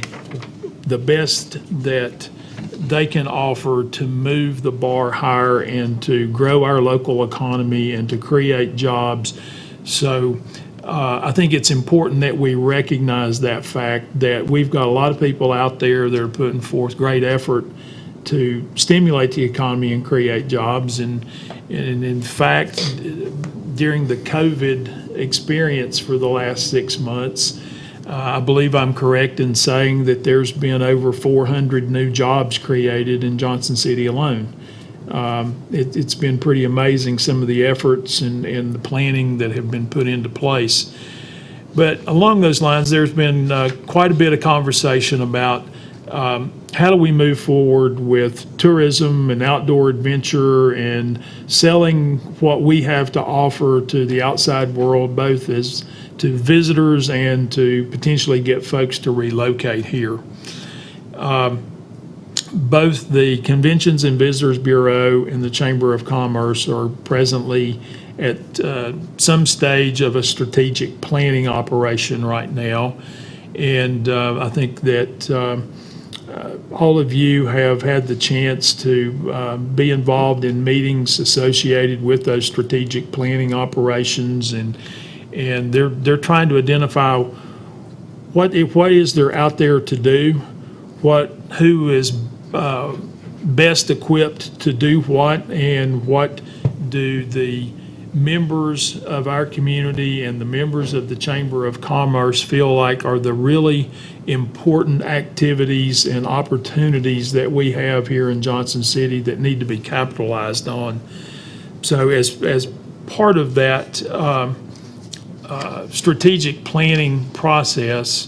C: the best that they can offer to move the bar higher and to grow our local economy and to create jobs. So I think it's important that we recognize that fact, that we've got a lot of people out there that are putting forth great effort to stimulate the economy and create jobs. And in fact, during the COVID experience for the last 6 months, I believe I'm correct in saying that there's been over 400 new jobs created in Johnson City alone. It's been pretty amazing, some of the efforts and the planning that have been put into place. But along those lines, there's been quite a bit of conversation about how do we move forward with tourism and outdoor adventure and selling what we have to offer to the outside world, both as to visitors and to potentially get folks to relocate here. Both the Conventions and Visitors Bureau and the Chamber of Commerce are presently at some stage of a strategic planning operation right now. And I think that all of you have had the chance to be involved in meetings associated with those strategic planning operations, and they're trying to identify what is there out there to do, who is best equipped to do what, and what do the members of our community and the members of the Chamber of Commerce feel like are the really important activities and opportunities that we have here in Johnson City that need to be capitalized on. So as part of that strategic planning process,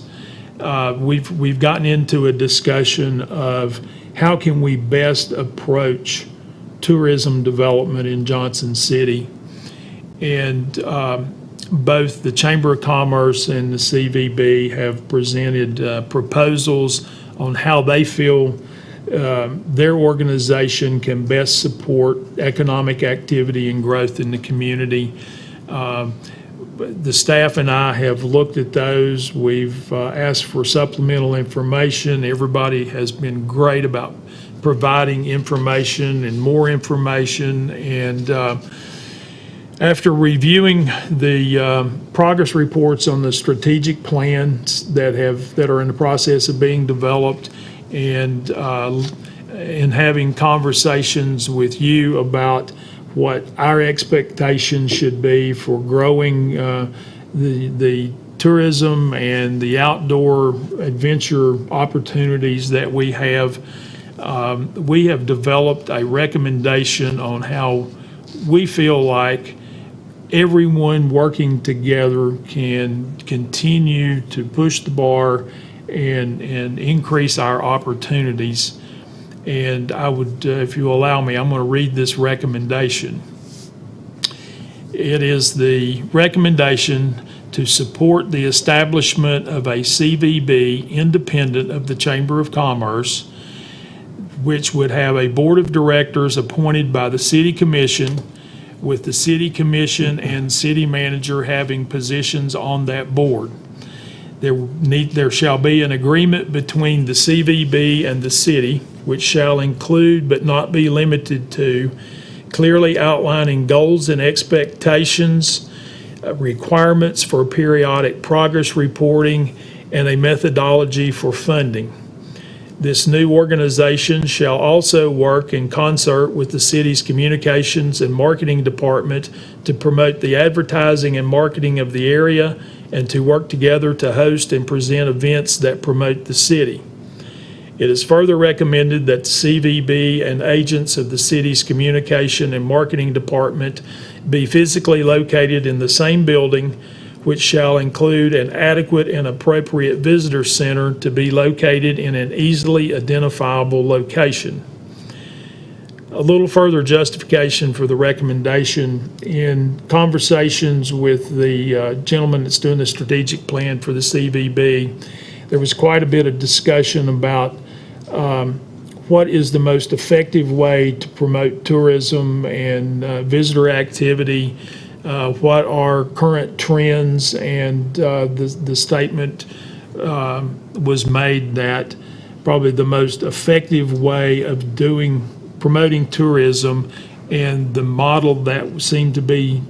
C: we've gotten into a discussion of how can we best approach tourism development in Johnson City. And both the Chamber of Commerce and the CVB have presented proposals on how they feel their organization can best support economic activity and growth in the community. The staff and I have looked at those. We've asked for supplemental information. Everybody has been great about providing information and more information. And after reviewing the progress reports on the strategic plans that are in the process of being developed, and having conversations with you about what our expectations should be for growing the tourism and the outdoor adventure opportunities that we have developed a recommendation on how we feel like everyone working together can continue to push the bar and increase our opportunities. And I would, if you allow me, I'm going to read this recommendation. It is the recommendation to support the establishment of a CVB independent of the Chamber of Commerce, which would have a board of directors appointed by the City Commission, with the City Commission and City Manager having positions on that board. There shall be an agreement between the CVB and the city, which shall include but not be limited to clearly outlining goals and expectations, requirements for periodic progress reporting, and a methodology for funding. This new organization shall also work in concert with the city's communications and marketing department to promote the advertising and marketing of the area, and to work together to host and present events that promote the city. It is further recommended that the CVB and agents of the city's communication and marketing department be physically located in the same building, which shall include an adequate and appropriate visitor center to be located in an easily identifiable location. A little further justification for the recommendation: in conversations with the gentleman that's doing the strategic plan for the CVB, there was quite a bit of discussion about what is the most effective way to promote tourism and visitor activity, what are current trends, and the statement was made that probably the most effective way of promoting tourism, and the model that seemed to be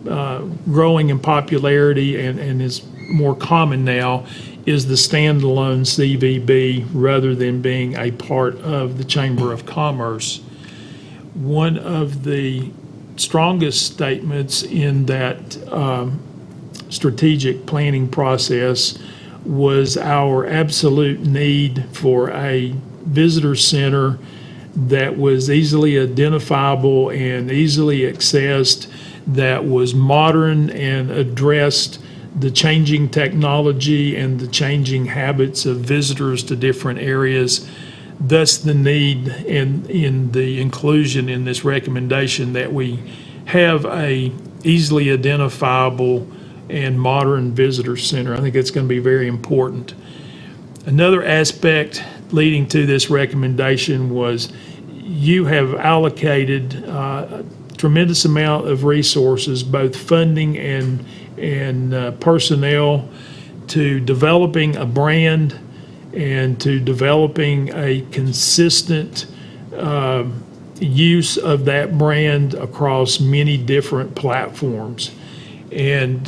C: growing in popularity and is more common now, is the standalone CVB rather than being a part of the Chamber of Commerce. One of the strongest statements in that strategic planning process was our absolute need for a visitor center that was easily identifiable and easily accessed, that was modern and addressed the changing technology and the changing habits of visitors to different areas. Thus the need in the inclusion in this recommendation that we have a easily identifiable and modern visitor center. I think it's going to be very important. Another aspect leading to this recommendation was you have allocated a tremendous amount of resources, both funding and personnel, to developing a brand and to developing a consistent use of that brand across many different platforms. And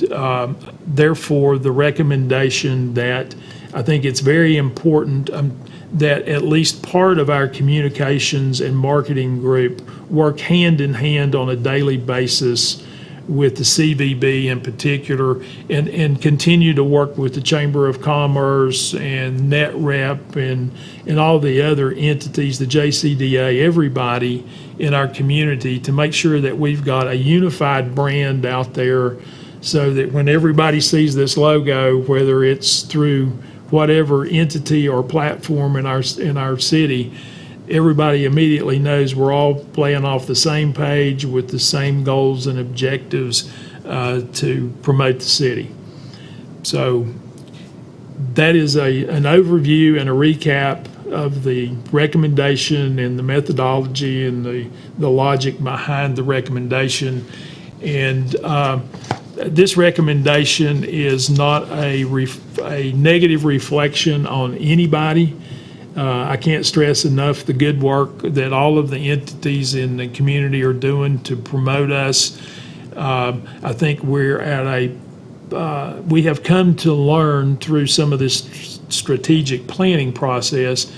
C: therefore, the recommendation that I think it's very important that at least part of our communications and marketing group work hand in hand on a daily basis with the CVB in particular, and continue to work with the Chamber of Commerce and NetRep and all the other entities, the JCDA, everybody in our community, to make sure that we've got a unified brand out there, so that when everybody sees this logo, whether it's through whatever entity or platform in our city, everybody immediately knows we're all playing off the same page with the same goals and objectives to promote the city. So that is an overview and a recap of the recommendation and the methodology and the logic behind the recommendation. And this recommendation is not a negative reflection on anybody. I can't stress enough the good work that all of the entities in the community are doing to promote us. I think we're at we have come to learn through some of this strategic planning process,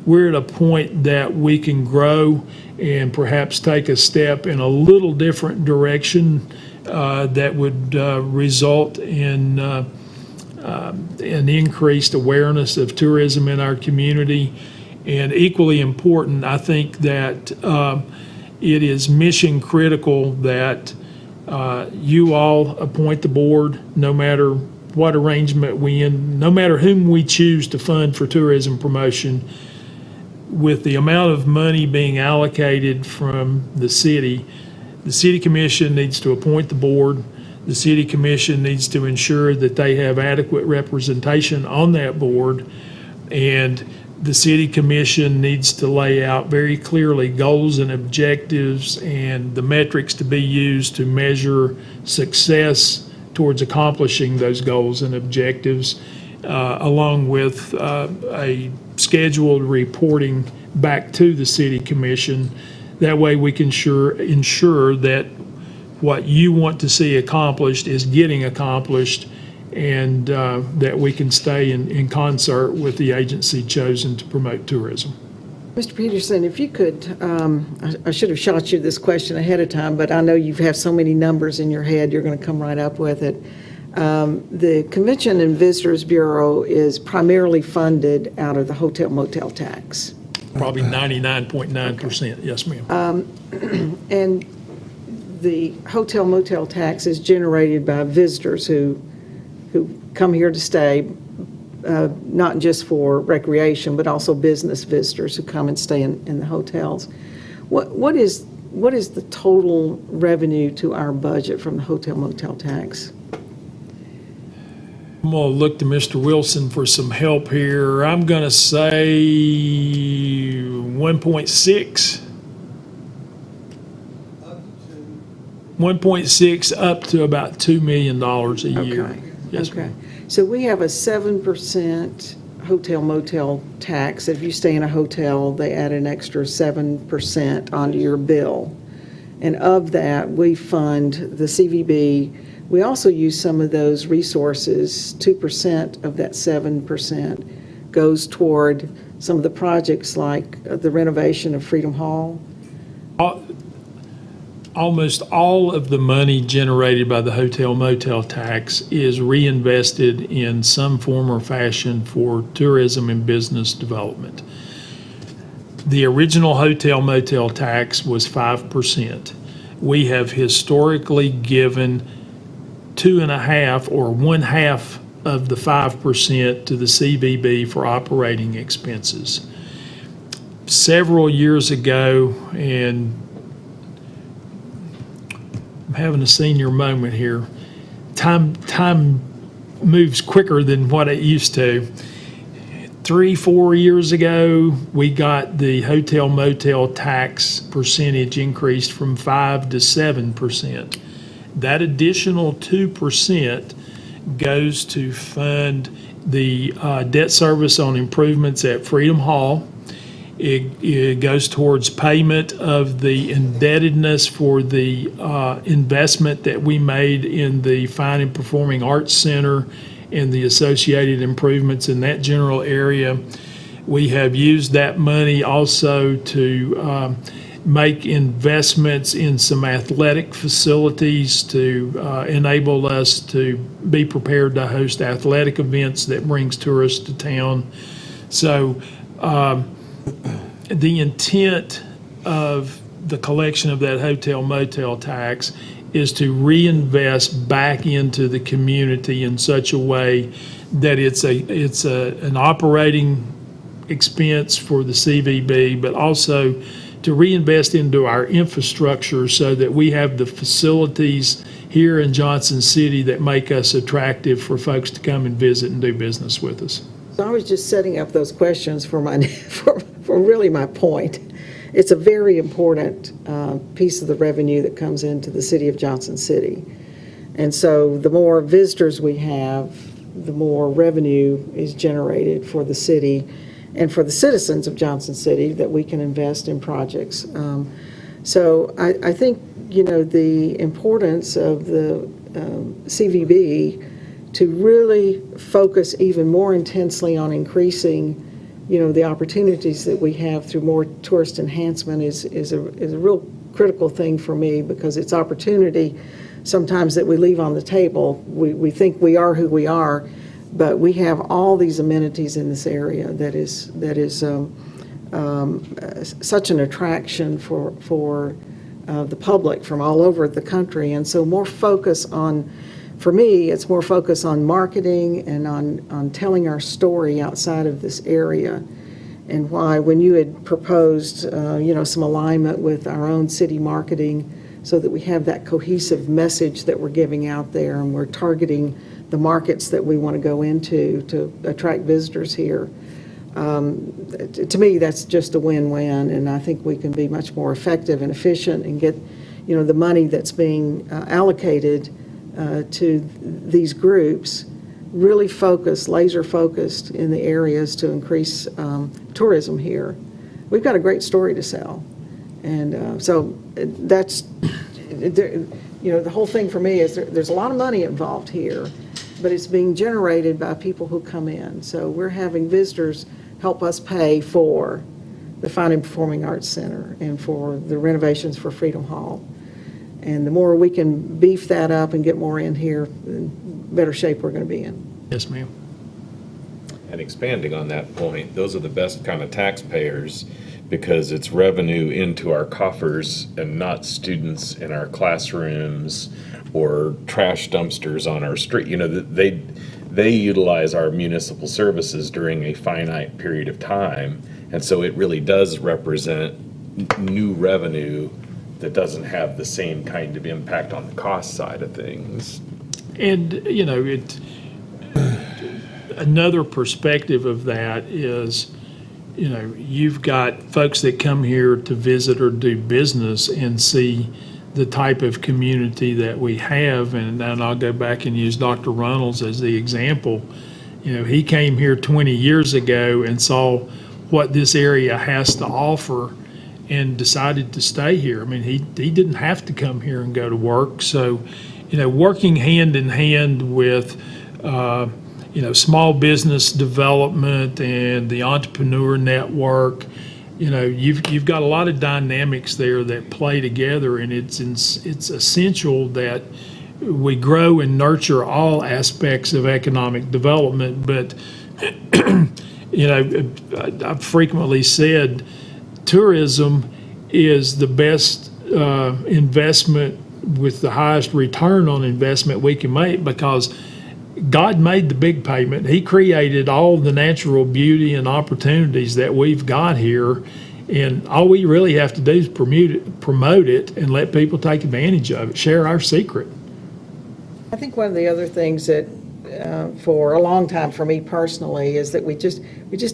C: we're at a point that we can grow and perhaps take a step in a little different direction that would result in an increased awareness of tourism in our community. And equally important, I think that it is mission critical that you all appoint the board, no matter what arrangement no matter whom we choose to fund for tourism promotion. With the amount of money being allocated from the city commission needs to appoint the board. The city commission needs to ensure that they have adequate representation on that board, and the city commission needs to lay out very clearly goals and objectives and the metrics to be used to measure success towards accomplishing those goals and objectives, along with a scheduled reporting back to the city commission. That way we can ensure that what you want to see accomplished is getting accomplished, and that we can stay in concert with the agency chosen to promote tourism.
A: Mr. Peterson, if you could, I should have shot you this question ahead of time, but I know you have so many numbers in your head, you're going to come right up with it. The Convention and Visitors Bureau is primarily funded out of the hotel motel tax.
C: Probably 99.9%, yes, ma'am.
A: And the hotel motel tax is generated by visitors who come here to stay, not just for recreation, but also business visitors who come and stay in the hotels. What is the total revenue to our budget from the hotel motel tax?
C: I'm going to look to Mr. Wilson for some help here. I'm going to say 1.6. 1.6 up to about $2 million a year.
A: Okay.
C: Yes,
A: okay.
C: ma'am.
A: So we have a 7% hotel motel tax. If you stay in a hotel, they add an extra 7% onto your bill. And of that, we fund the CVB. We also use some of those resources. 2% of that 7% goes toward some of the projects like the renovation of Freedom Hall.
C: Almost all of the money generated by the hotel motel tax is reinvested in some form or fashion for tourism and business development. The original hotel motel tax was 5%. We have historically given 2.5 or 1/2 of the 5% to the CVB for operating expenses. Several years ago, and I'm having a senior moment here. Time moves quicker than what it used to. 3-4 years ago, we got the hotel motel tax percentage increased from 5 to 7%. That additional 2% goes to fund the debt service on improvements at Freedom Hall. It goes towards payment of the indebtedness for the investment that we made in the Fine and Performing Arts Center and the associated improvements in that general area. We have used that money also to make investments in some athletic facilities to enable us to be prepared to host athletic events that brings tourists to town. So the intent of the collection of that hotel motel tax is to reinvest back into the community in such a way that it's an operating expense for the CVB, but also to reinvest into our infrastructure so that we have the facilities here in Johnson City that make us attractive for folks to come and visit and do business with us.
A: So I was just setting up those questions for my, for really my point. It's a very important piece of the revenue that comes into the city of Johnson City. And so the more visitors we have, the more revenue is generated for the city and for the citizens of Johnson City that we can invest in projects. So I think, you know, the importance of the CVB to really focus even more intensely on increasing, you know, the opportunities that we have through more tourist enhancement is a real critical thing for me, because it's opportunity sometimes that we leave on the table. We think we are who we are, but we have all these amenities in this area that is such an attraction for the public from all over the country. And so more focus on, for me, it's more focus on marketing and on telling our story outside of this area. And why, when you had proposed, you know, some alignment with our own city marketing so that we have that cohesive message that we're giving out there and we're targeting the markets that we want to go into to attract visitors here. To me, that's just a win-win, and I think we can be much more effective and efficient and get, you know, the money that's being allocated to these groups really focused, laser-focused in the areas to increase tourism here. We've got a great story to sell, and so that's, you know, the whole thing for me is there's a lot of money involved here, but it's being generated by people who come in. So we're having visitors help us pay for the Fine and Performing Arts Center and for the renovations for Freedom Hall. And the more we can beef that up and get more in here, the better shape we're going to be in.
C: Yes, ma'am.
T: And expanding on that point, those are the best kind of taxpayers because it's revenue into our coffers and not students in our classrooms or trash dumpsters on our street. You know, they utilize our municipal services during a finite period of time. And so it really does represent new revenue that doesn't have the same kind of impact on the cost side of things.
C: And, you know, another perspective of that is, you know, you've got folks that come here to visit or do business and see the type of community that we have. And I'll go back and use Dr. Runnels as the example. You know, he came here 20 years ago and saw what this area has to offer and decided to stay here. I mean, he didn't have to come here and go to work. So, you know, working hand in hand with, you know, small business development and the entrepreneur network, you know, you've got a lot of dynamics there that play together, and it's essential that we grow and nurture all aspects of economic development. But, you know, I've frequently said tourism is the best investment with the highest return on investment we can make, because God made the big payment. He created all the natural beauty and opportunities that we've got here, and all we really have to do is promote it and let people take advantage of it, share our secret.
A: I think one of the other things that for a long time for me personally is that we just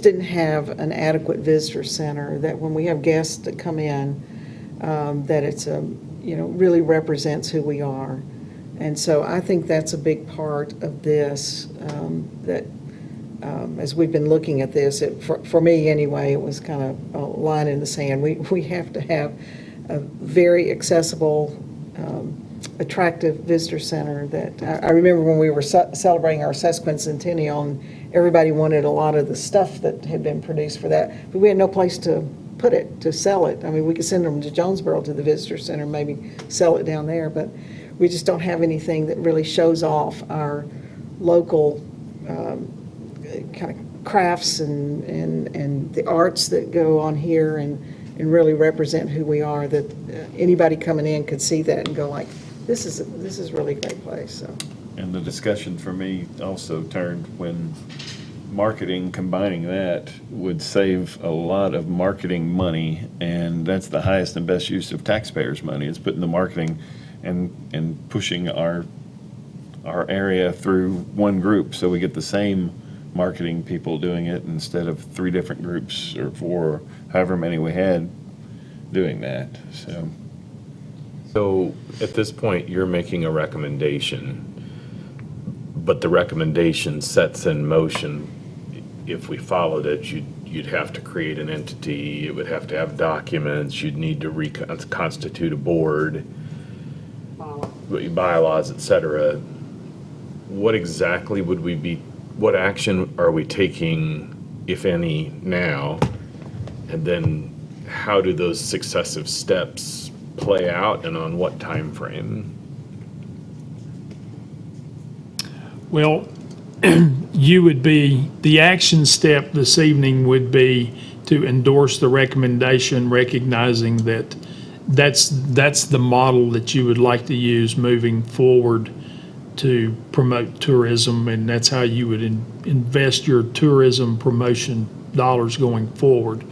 A: didn't have an adequate visitor center, that when we have guests that come in, that it's you know, really represents who we are. And so I think that's a big part of this, that as we've been looking at this, for me anyway, it was kind of a line in the sand. We have to have a very accessible, attractive visitor center that, I remember when we were celebrating our sesquicentennial, and everybody wanted a lot of the stuff that had been produced for that, but we had no place to put it, to sell it. I mean, we could send them to Jonesboro to the visitor center, maybe sell it down there, but we just don't have anything that really shows off our local kind of crafts and the arts that go on here and really represent who we are, that anybody coming in could see that and go like, this is really a great place, so.
B: And the discussion for me also turned when marketing, combining that would save a lot of marketing money, and that's the highest and best use of taxpayers' money, is putting the marketing and pushing our area through one group, so we get the same marketing people doing it instead of 3 different groups or 4, or however many we had doing that, so.
T: So at this point, you're making a recommendation, but the recommendation sets in motion. If we followed it, you'd have to create an entity, it would have to have documents, you'd need to reconstitute a board, bylaws, et cetera. What exactly would we be, what action are we taking, if any, now? And then how do those successive steps play out, and on what time frame?
C: Well, the action step this evening would be to endorse the recommendation, recognizing that that's the model that you would like to use moving forward to promote tourism, and that's how you would invest your tourism promotion dollars going forward.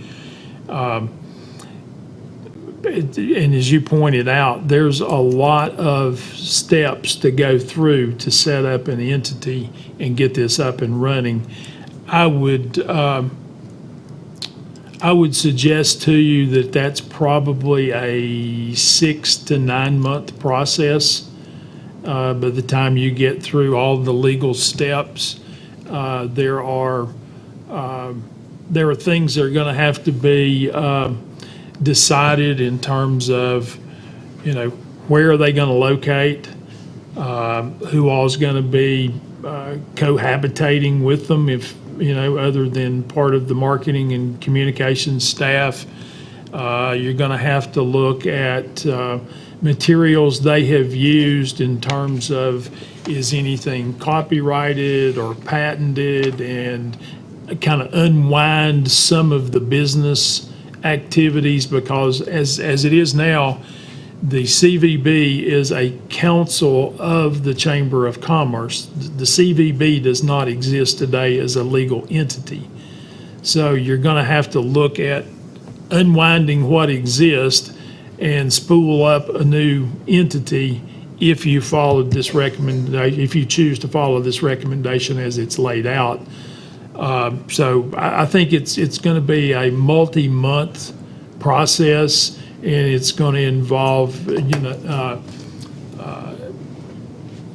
C: And as you pointed out, there's a lot of steps to go through to set up an entity and get this up and running. I would suggest to you that that's probably a 6 to 9 month process. By the time you get through all the legal steps, there are things that are going to have to be decided in terms of, where are they going to locate, who all is going to be cohabitating with them, if, other than part of the marketing and communications staff. You're going to have to look at materials they have used in terms of, is anything copyrighted or patented, and kind of unwind some of the business activities, because as it is now, the CVB is a council of the Chamber of Commerce. The CVB does not exist today as a legal entity. So you're going to have to look at unwinding what exists and spool up a new entity if you followed this recommendation, if you choose to follow this recommendation as it's laid out. So I think it's going to be a multi-month process, and it's going to involve,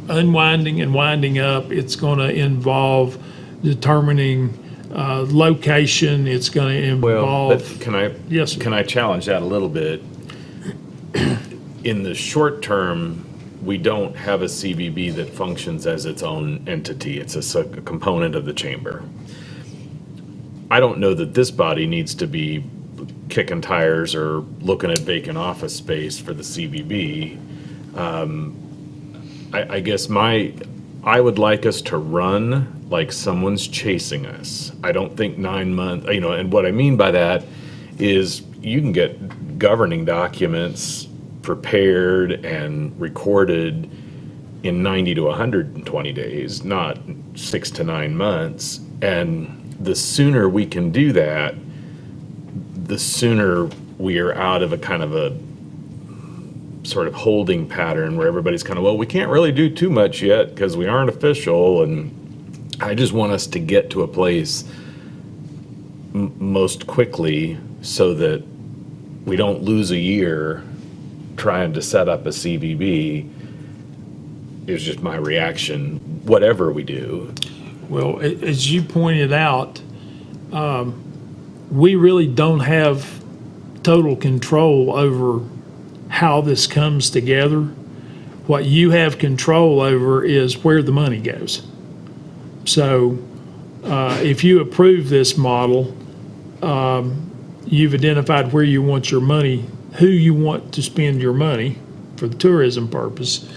C: unwinding and winding up. It's going to involve determining location. It's going to involve.
T: But can I challenge that a little bit? In the short term, we don't have a CVB that functions as its own entity. It's a component of the chamber. I don't know that this body needs to be kicking tires or looking at vacant office space for the CVB. I guess I would like us to run like someone's chasing us. I don't think 9 months, and what I mean by that is you can get governing documents prepared and recorded in 90 to 120 days, not 6 to 9 months. And the sooner we can do that, the sooner we are out of a kind of a sort of holding pattern where everybody's kind of, well, we can't really do too much yet because we aren't official. And I just want us to get to a place most quickly so that we don't lose a year trying to set up a CVB. Is just my reaction, whatever we do.
C: Well, as you pointed out, we really don't have total control over how this comes together. What you have control over is where the money goes. So if you approve this model, you've identified where you want your money, who you want to spend your money for the tourism purpose,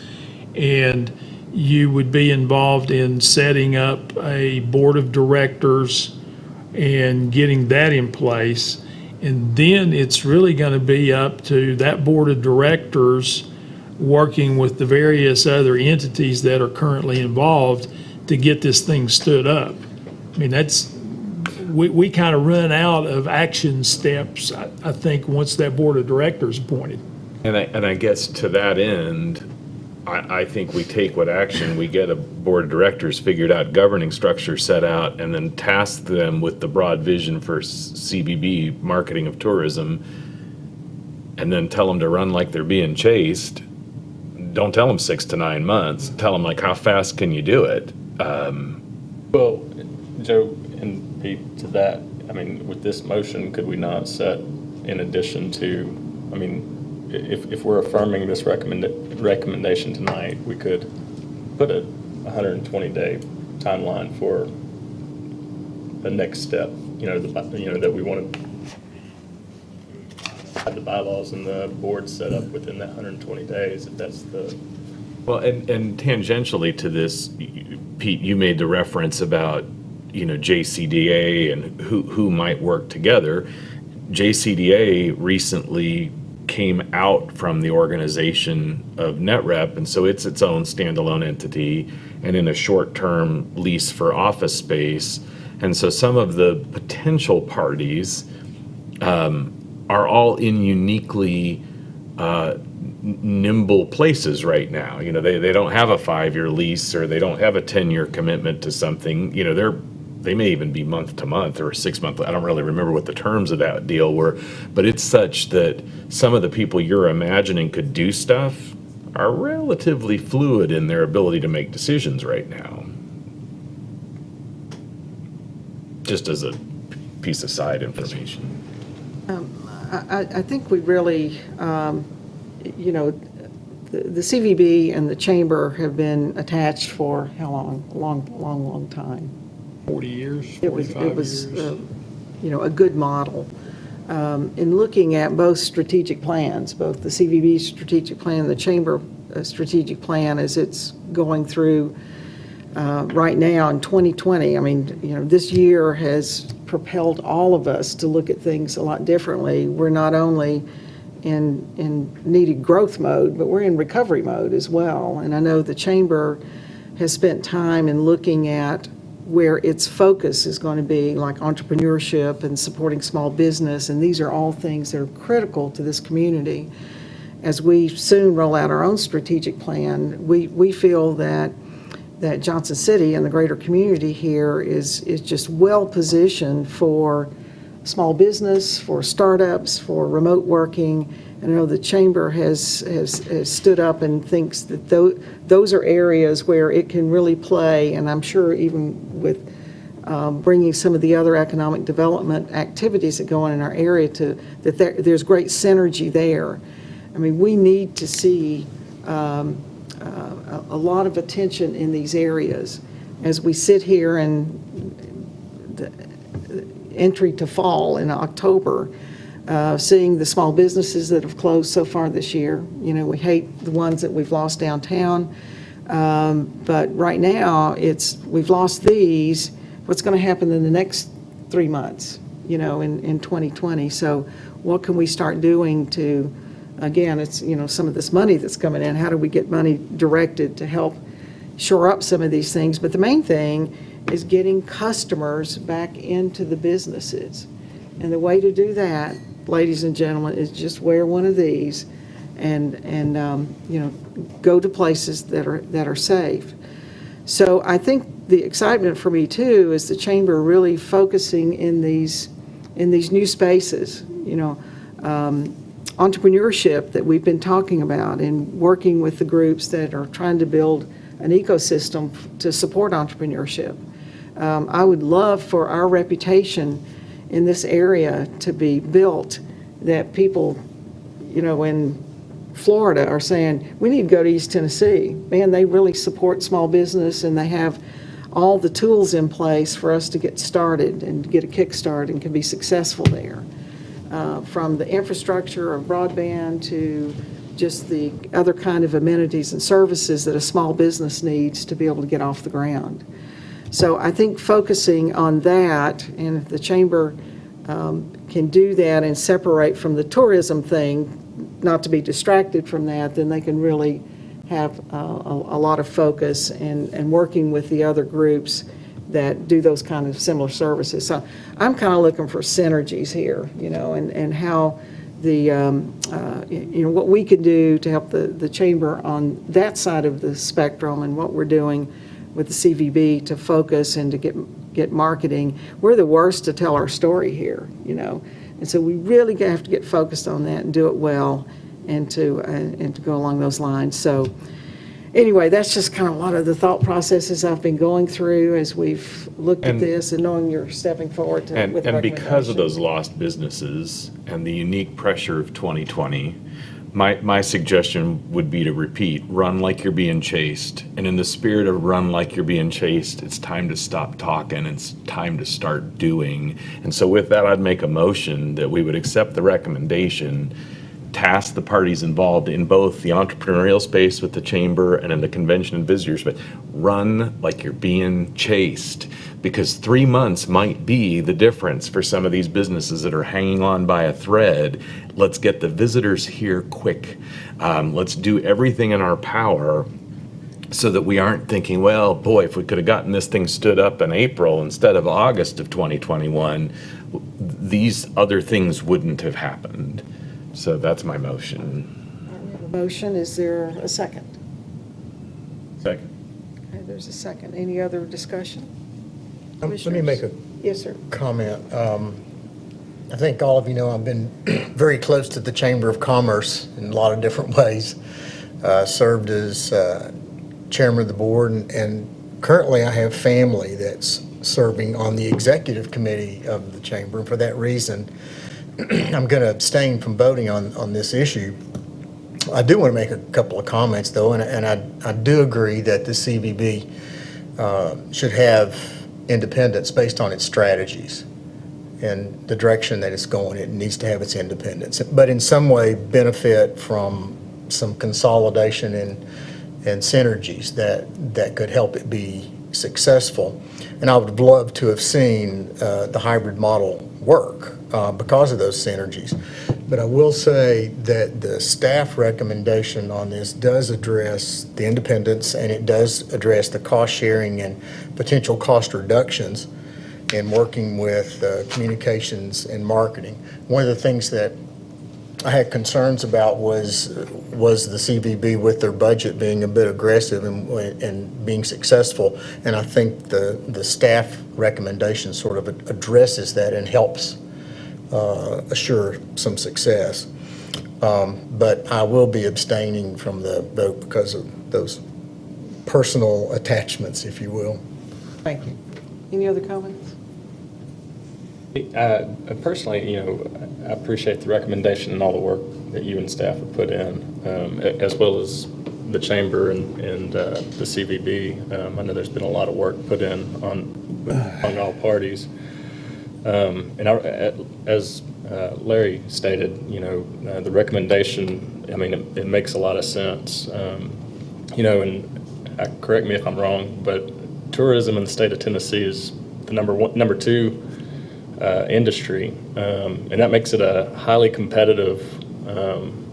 C: and you would be involved in setting up a board of directors and getting that in place. And then it's really going to be up to that board of directors working with the various other entities that are currently involved to get this thing stood up. I mean, we kind of run out of action steps, I think, once that board of directors is appointed.
T: And I guess to that end, I think we take what action, we get a board of directors figured out, governing structure set out, and then task them with the broad vision for CBB, marketing of tourism, and then tell them to run like they're being chased. Don't tell them 6 to 9 months. Tell them, like, how fast can you do it?
D: Well, Joe and Pete, to that, I mean, with this motion, could we not set, in addition to, I mean, if we're affirming this recommendation tonight, we could put a 120-day timeline for the next step, that we want to have the bylaws and the board set up within that 120 days, if that's the...
T: Well, and tangentially to this, Pete, you made the reference about, JCDA and who might work together. JCDA recently came out from the organization of NetRep, and so it's its own standalone entity and in a short-term lease for office space. And so some of the potential parties are all in uniquely nimble places right now. They don't have a 5-year lease, or they don't have a 10-year commitment to something. They may even be month to month or 6 month. I don't really remember what the terms of that deal were, but it's such that some of the people you're imagining could do stuff are relatively fluid in their ability to make decisions right now. Just as a piece of side information.
A: I think we really, the CVB and the chamber have been attached for how long? Long time.
C: 40 years,
A: It
C: 45
A: was,
C: years.
A: a good model. In looking at both strategic plans, both the CVB strategic plan and the chamber strategic plan as it's going through right now in 2020, I mean, this year has propelled all of us to look at things a lot differently. We're not only in needed growth mode, but we're in recovery mode as well. And I know the chamber has spent time in looking at where its focus is going to be, like entrepreneurship and supporting small business, and these are all things that are critical to this community. As we soon roll out our own strategic plan, we feel that Johnson City and the greater community here is just well positioned for small business, for startups, for remote working. And I know the chamber has stood up and thinks that those are areas where it can really play, and I'm sure even with bringing some of the other economic development activities that go on in our area there's great synergy there. I mean, we need to see a lot of attention in these areas as we sit here and the entry to fall in October. Seeing the small businesses that have closed so far this year. We hate the ones that we've lost downtown, but right now we've lost these. What's going to happen in the next 3 months, in 2020? So what can we start doing to, again, it's, some of this money that's coming in, how do we get money directed to help shore up some of these things? But the main thing is getting customers back into the businesses. And the way to do that, ladies and gentlemen, is just wear one of these and go to places that are safe. So I think the excitement for me too is the chamber really focusing in these new spaces, entrepreneurship that we've been talking about, and working with the groups that are trying to build an ecosystem to support entrepreneurship. I would love for our reputation in this area to be built, that people, in Florida are saying, we need to go to East Tennessee. Man, they really support small business, and they have all the tools in place for us to get started and get a kickstart and can be successful there. From the infrastructure of broadband to just the other kind of amenities and services that a small business needs to be able to get off the ground. So I think focusing on that, and if the chamber can do that and separate from the tourism thing, not to be distracted from that, then they can really have a lot of focus and working with the other groups that do those kind of similar services. So I'm kind of looking for synergies here, and how the, what we can do to help the chamber on that side of the spectrum, and what we're doing with the CVB to focus and to get marketing. We're the worst to tell our story here, and so we really have to get focused on that and do it well, and to go along those lines. So anyway, that's just kind of a lot of the thought processes I've been going through as we've looked at this, and knowing you're stepping forward with
T: And because of
A: recommendations.
T: those lost businesses and the unique pressure of 2020, my suggestion would be to repeat, run like you're being chased. And in the spirit of run like you're being chased, it's time to stop talking. It's time to start doing. And so with that, I'd make a motion that we would accept the recommendation, task the parties involved in both the entrepreneurial space with the chamber and in the convention and visitors, but run like you're being chased, because 3 months might be the difference for some of these businesses that are hanging on by a thread. Let's get the visitors here quick. Let's do everything in our power so that we aren't thinking, well, boy, if we could have gotten this thing stood up in April instead of August of 2021, these other things wouldn't have happened. So that's my motion.
A: We have a motion. Is there a second?
B: Second.
A: Okay, there's a second. Any other discussion?
N: Let me make a
A: Yes, sir.
N: comment. I think all of you know I've been very close to the Chamber of Commerce in a lot of different ways. Served as chairman of the board, and currently I have family that's serving on the executive committee of the chamber. And for that reason, I'm going to abstain from voting on this issue. I do want to make a couple of comments, though, and I do agree that the CVB should have independence based on its strategies and the direction that it's going. It needs to have its independence, but in some way benefit from some consolidation and synergies that could help it be successful. And I would have loved to have seen the hybrid model work because of those synergies. But I will say that the staff recommendation on this does address the independence, and it does address the cost sharing and potential cost reductions in working with communications and marketing. One of the things that I had concerns about was the CVB with their budget being a bit aggressive and being successful. And I think the staff recommendation sort of addresses that and helps assure some success. But I will be abstaining from the vote because of those personal attachments, if you will.
A: Thank you. Any other comments?
D: Personally, I appreciate the recommendation and all the work that you and staff have put in, as well as the chamber and the CVB. I know there's been a lot of work put in among all parties. And as Larry stated, the recommendation, I mean, it makes a lot of sense. And correct me if I'm wrong, but tourism in the state of Tennessee is the number two industry, and that makes it a highly competitive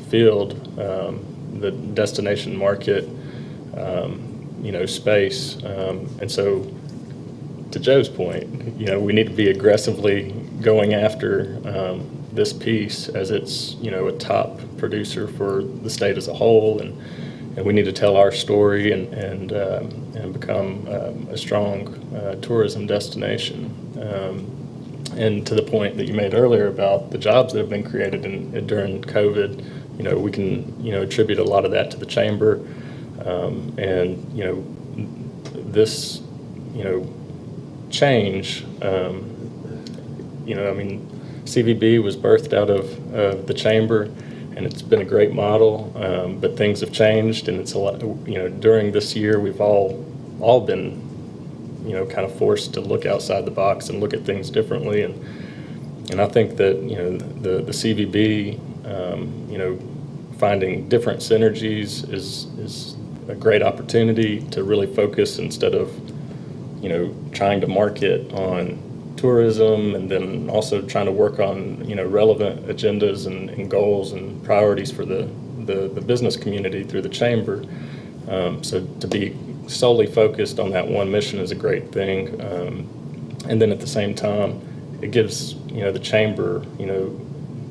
D: field, the destination market, space. And so, to Joe's point, we need to be aggressively going after this piece, as it's a top producer for the state as a whole, and we need to tell our story and become a strong tourism destination. And to the point that you made earlier about the jobs that have been created during COVID, we can attribute a lot of that to the chamber, and this change, I mean, CVB was birthed out of the chamber, and it's been a great model, but things have changed, and it's a lot, during this year, we've all been, kind of forced to look outside the box and look at things differently, and I think that, the CVB, finding different synergies is a great opportunity to really focus instead of, trying to market on tourism and then also trying to work on, relevant agendas and goals and priorities for the business community through the chamber. So to be solely focused on that one mission is a great thing. And then at the same time, it gives, the chamber,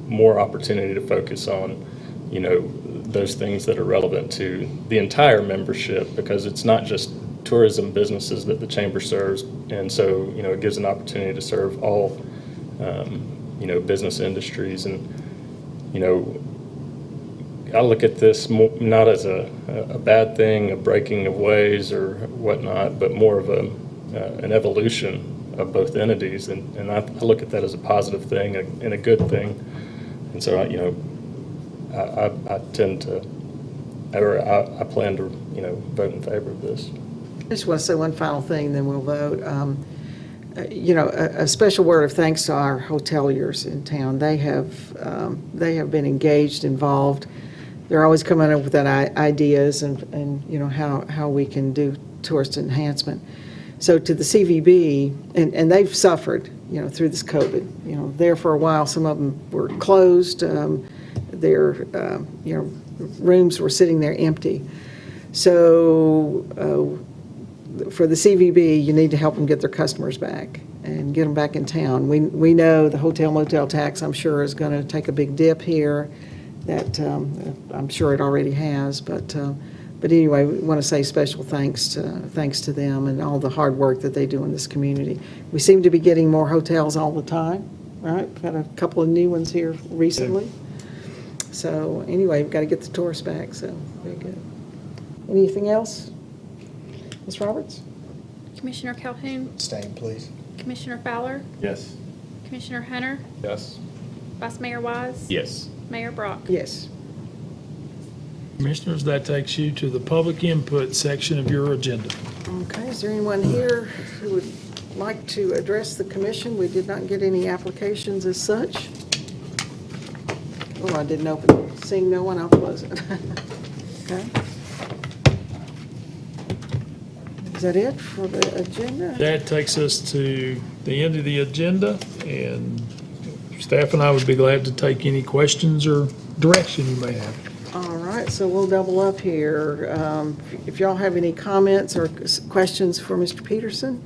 D: more opportunity to focus on, those things that are relevant to the entire membership, because it's not just tourism businesses that the chamber serves. And so, it gives an opportunity to serve all, business industries. And, I look at this not as a bad thing, a breaking of ways or whatnot, but more of an evolution of both entities. And I look at that as a positive thing and a good thing. And so, I tend to, or I plan to, vote in favor of this.
A: I just want to say one final thing, then we'll vote. A special word of thanks to our hoteliers in town. They have been engaged, involved. They're always coming up with ideas and how we can do tourist enhancement. So to the CVB, and they've suffered, through this COVID. There for a while, some of them were closed. Their rooms were sitting there empty. So for the CVB, you need to help them get their customers back and get them back in town. We know the hotel motel tax, I'm sure, is going to take a big dip here. That I'm sure it already has. But anyway, we want to say special thanks to them and all the hard work that they do in this community. We seem to be getting more hotels all the time, right? We've had a couple of new ones here recently. So anyway, we've got to get the tourists back. So very good. Anything else? Ms. Roberts?
J: Commissioner Calhoun,
N: Abstain, please.
J: Commissioner Fowler,
B: Yes.
J: Commissioner Hunter,
D: Yes.
J: Vice Mayor Wise,
T: Yes.
J: Mayor Brock.
A: Yes.
C: Commissioners, that takes you to the public input section of your agenda.
A: Okay, is there anyone here who would like to address the commission? We did not get any applications as such. Oh, I didn't open it. Seeing no one, I'll close it. Okay. Is that it for the agenda?
C: That takes us to the end of the agenda, and staff and I would be glad to take any questions or direction you may have.
A: All right, so we'll double up here. If y'all have any comments or questions for Mr. Peterson?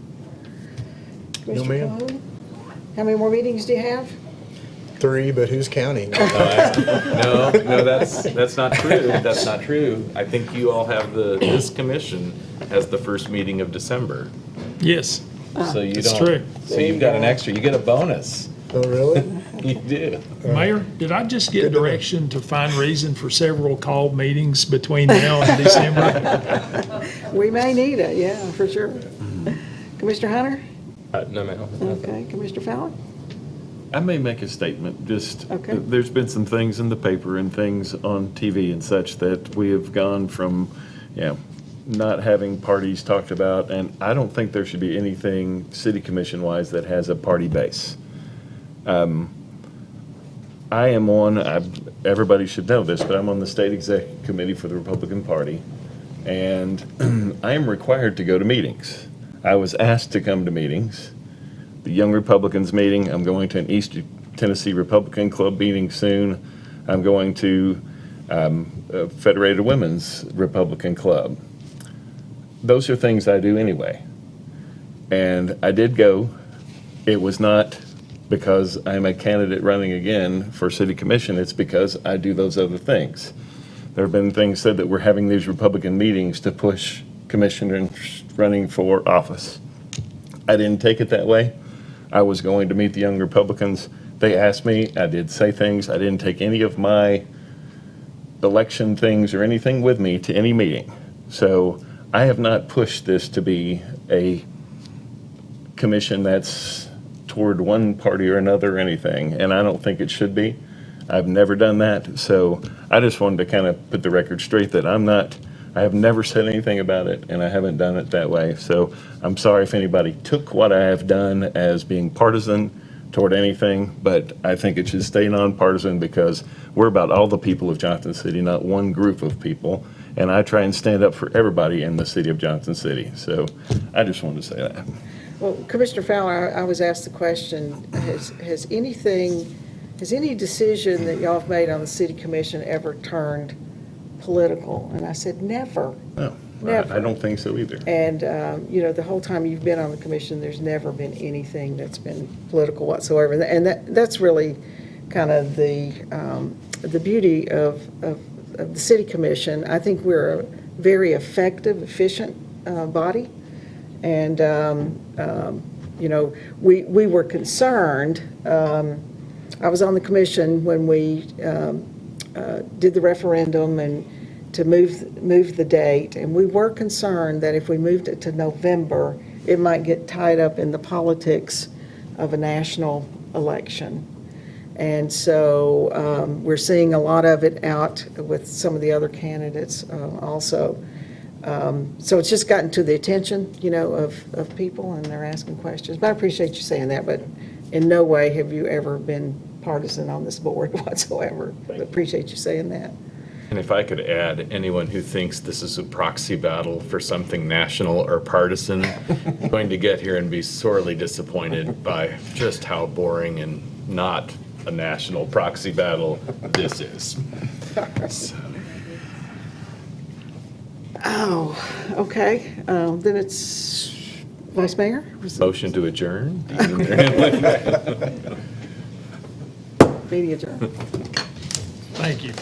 N: No, ma'am.
A: Calhoun? How many more meetings do you have?
N: 3, but who's counting?
T: No, that's not true. That's not true. I think you all have this commission has the first meeting of December.
C: Yes,
T: So you
C: it's
T: don't.
C: true.
T: So you've got an extra, you get a bonus.
N: Oh, really?
T: You do.
C: Mayor, did I just get direction to find reason for several called meetings between now and December?
A: We may need it, yeah, for sure. Commissioner Hunter?
D: No, ma'am.
A: Okay, Commissioner Fowler?
B: I may make a statement, just,
A: Okay.
B: there's been some things in the paper and things on TV and such that we have gone from, not having parties talked about, and I don't think there should be anything city commission-wise that has a party base. I am on, everybody should know this, but I'm on the state executive committee for the Republican Party, and I am required to go to meetings. I was asked to come to meetings. The Young Republicans meeting, I'm going to an East Tennessee Republican Club meeting soon. I'm going to Federated Women's Republican Club. Those are things I do anyway. And I did go. It was not because I'm a candidate running again for city commission. It's because I do those other things. There have been things said that we're having these Republican meetings to push commissioners running for office. I didn't take it that way. I was going to meet the Young Republicans. They asked me, I did say things. I didn't take any of my election things or anything with me to any meeting. So I have not pushed this to be a commission that's toward one party or another or anything, and I don't think it should be. I've never done that, so I just wanted to kind of put the record straight that I have never said anything about it, and I haven't done it that way. So I'm sorry if anybody took what I have done as being partisan toward anything, but I think it should stay nonpartisan because we're about all the people of Johnson City, not one group of people. And I try and stand up for everybody in the city of Johnson City. So I just wanted to say that.
A: Well, Commissioner Fowler, I was asked the question, has any decision that y'all have made on the city commission ever turned political? And I said, never.
B: No,
A: Never.
B: I don't think so either.
A: And, the whole time you've been on the commission, there's never been anything that's been political whatsoever. And that's really kind of the beauty of the city commission. I think we're a very effective, efficient body. And, we were concerned. I was on the commission when we did the referendum and to move the date, and we were concerned that if we moved it to November, it might get tied up in the politics of a national election. And so we're seeing a lot of it out with some of the other candidates also. So it's just gotten to the attention, of people, and they're asking questions. But I appreciate you saying that, but in no way have you ever been partisan on this board whatsoever. But appreciate you saying that.
T: And if I could add, anyone who thinks this is a proxy battle for something national or partisan, going to get here and be sorely disappointed by just how boring and not a national proxy battle this is. So.
A: Oh, okay. Then it's Vice Mayor?
T: Motion to adjourn?
A: Meeting adjourned.
C: Thank you.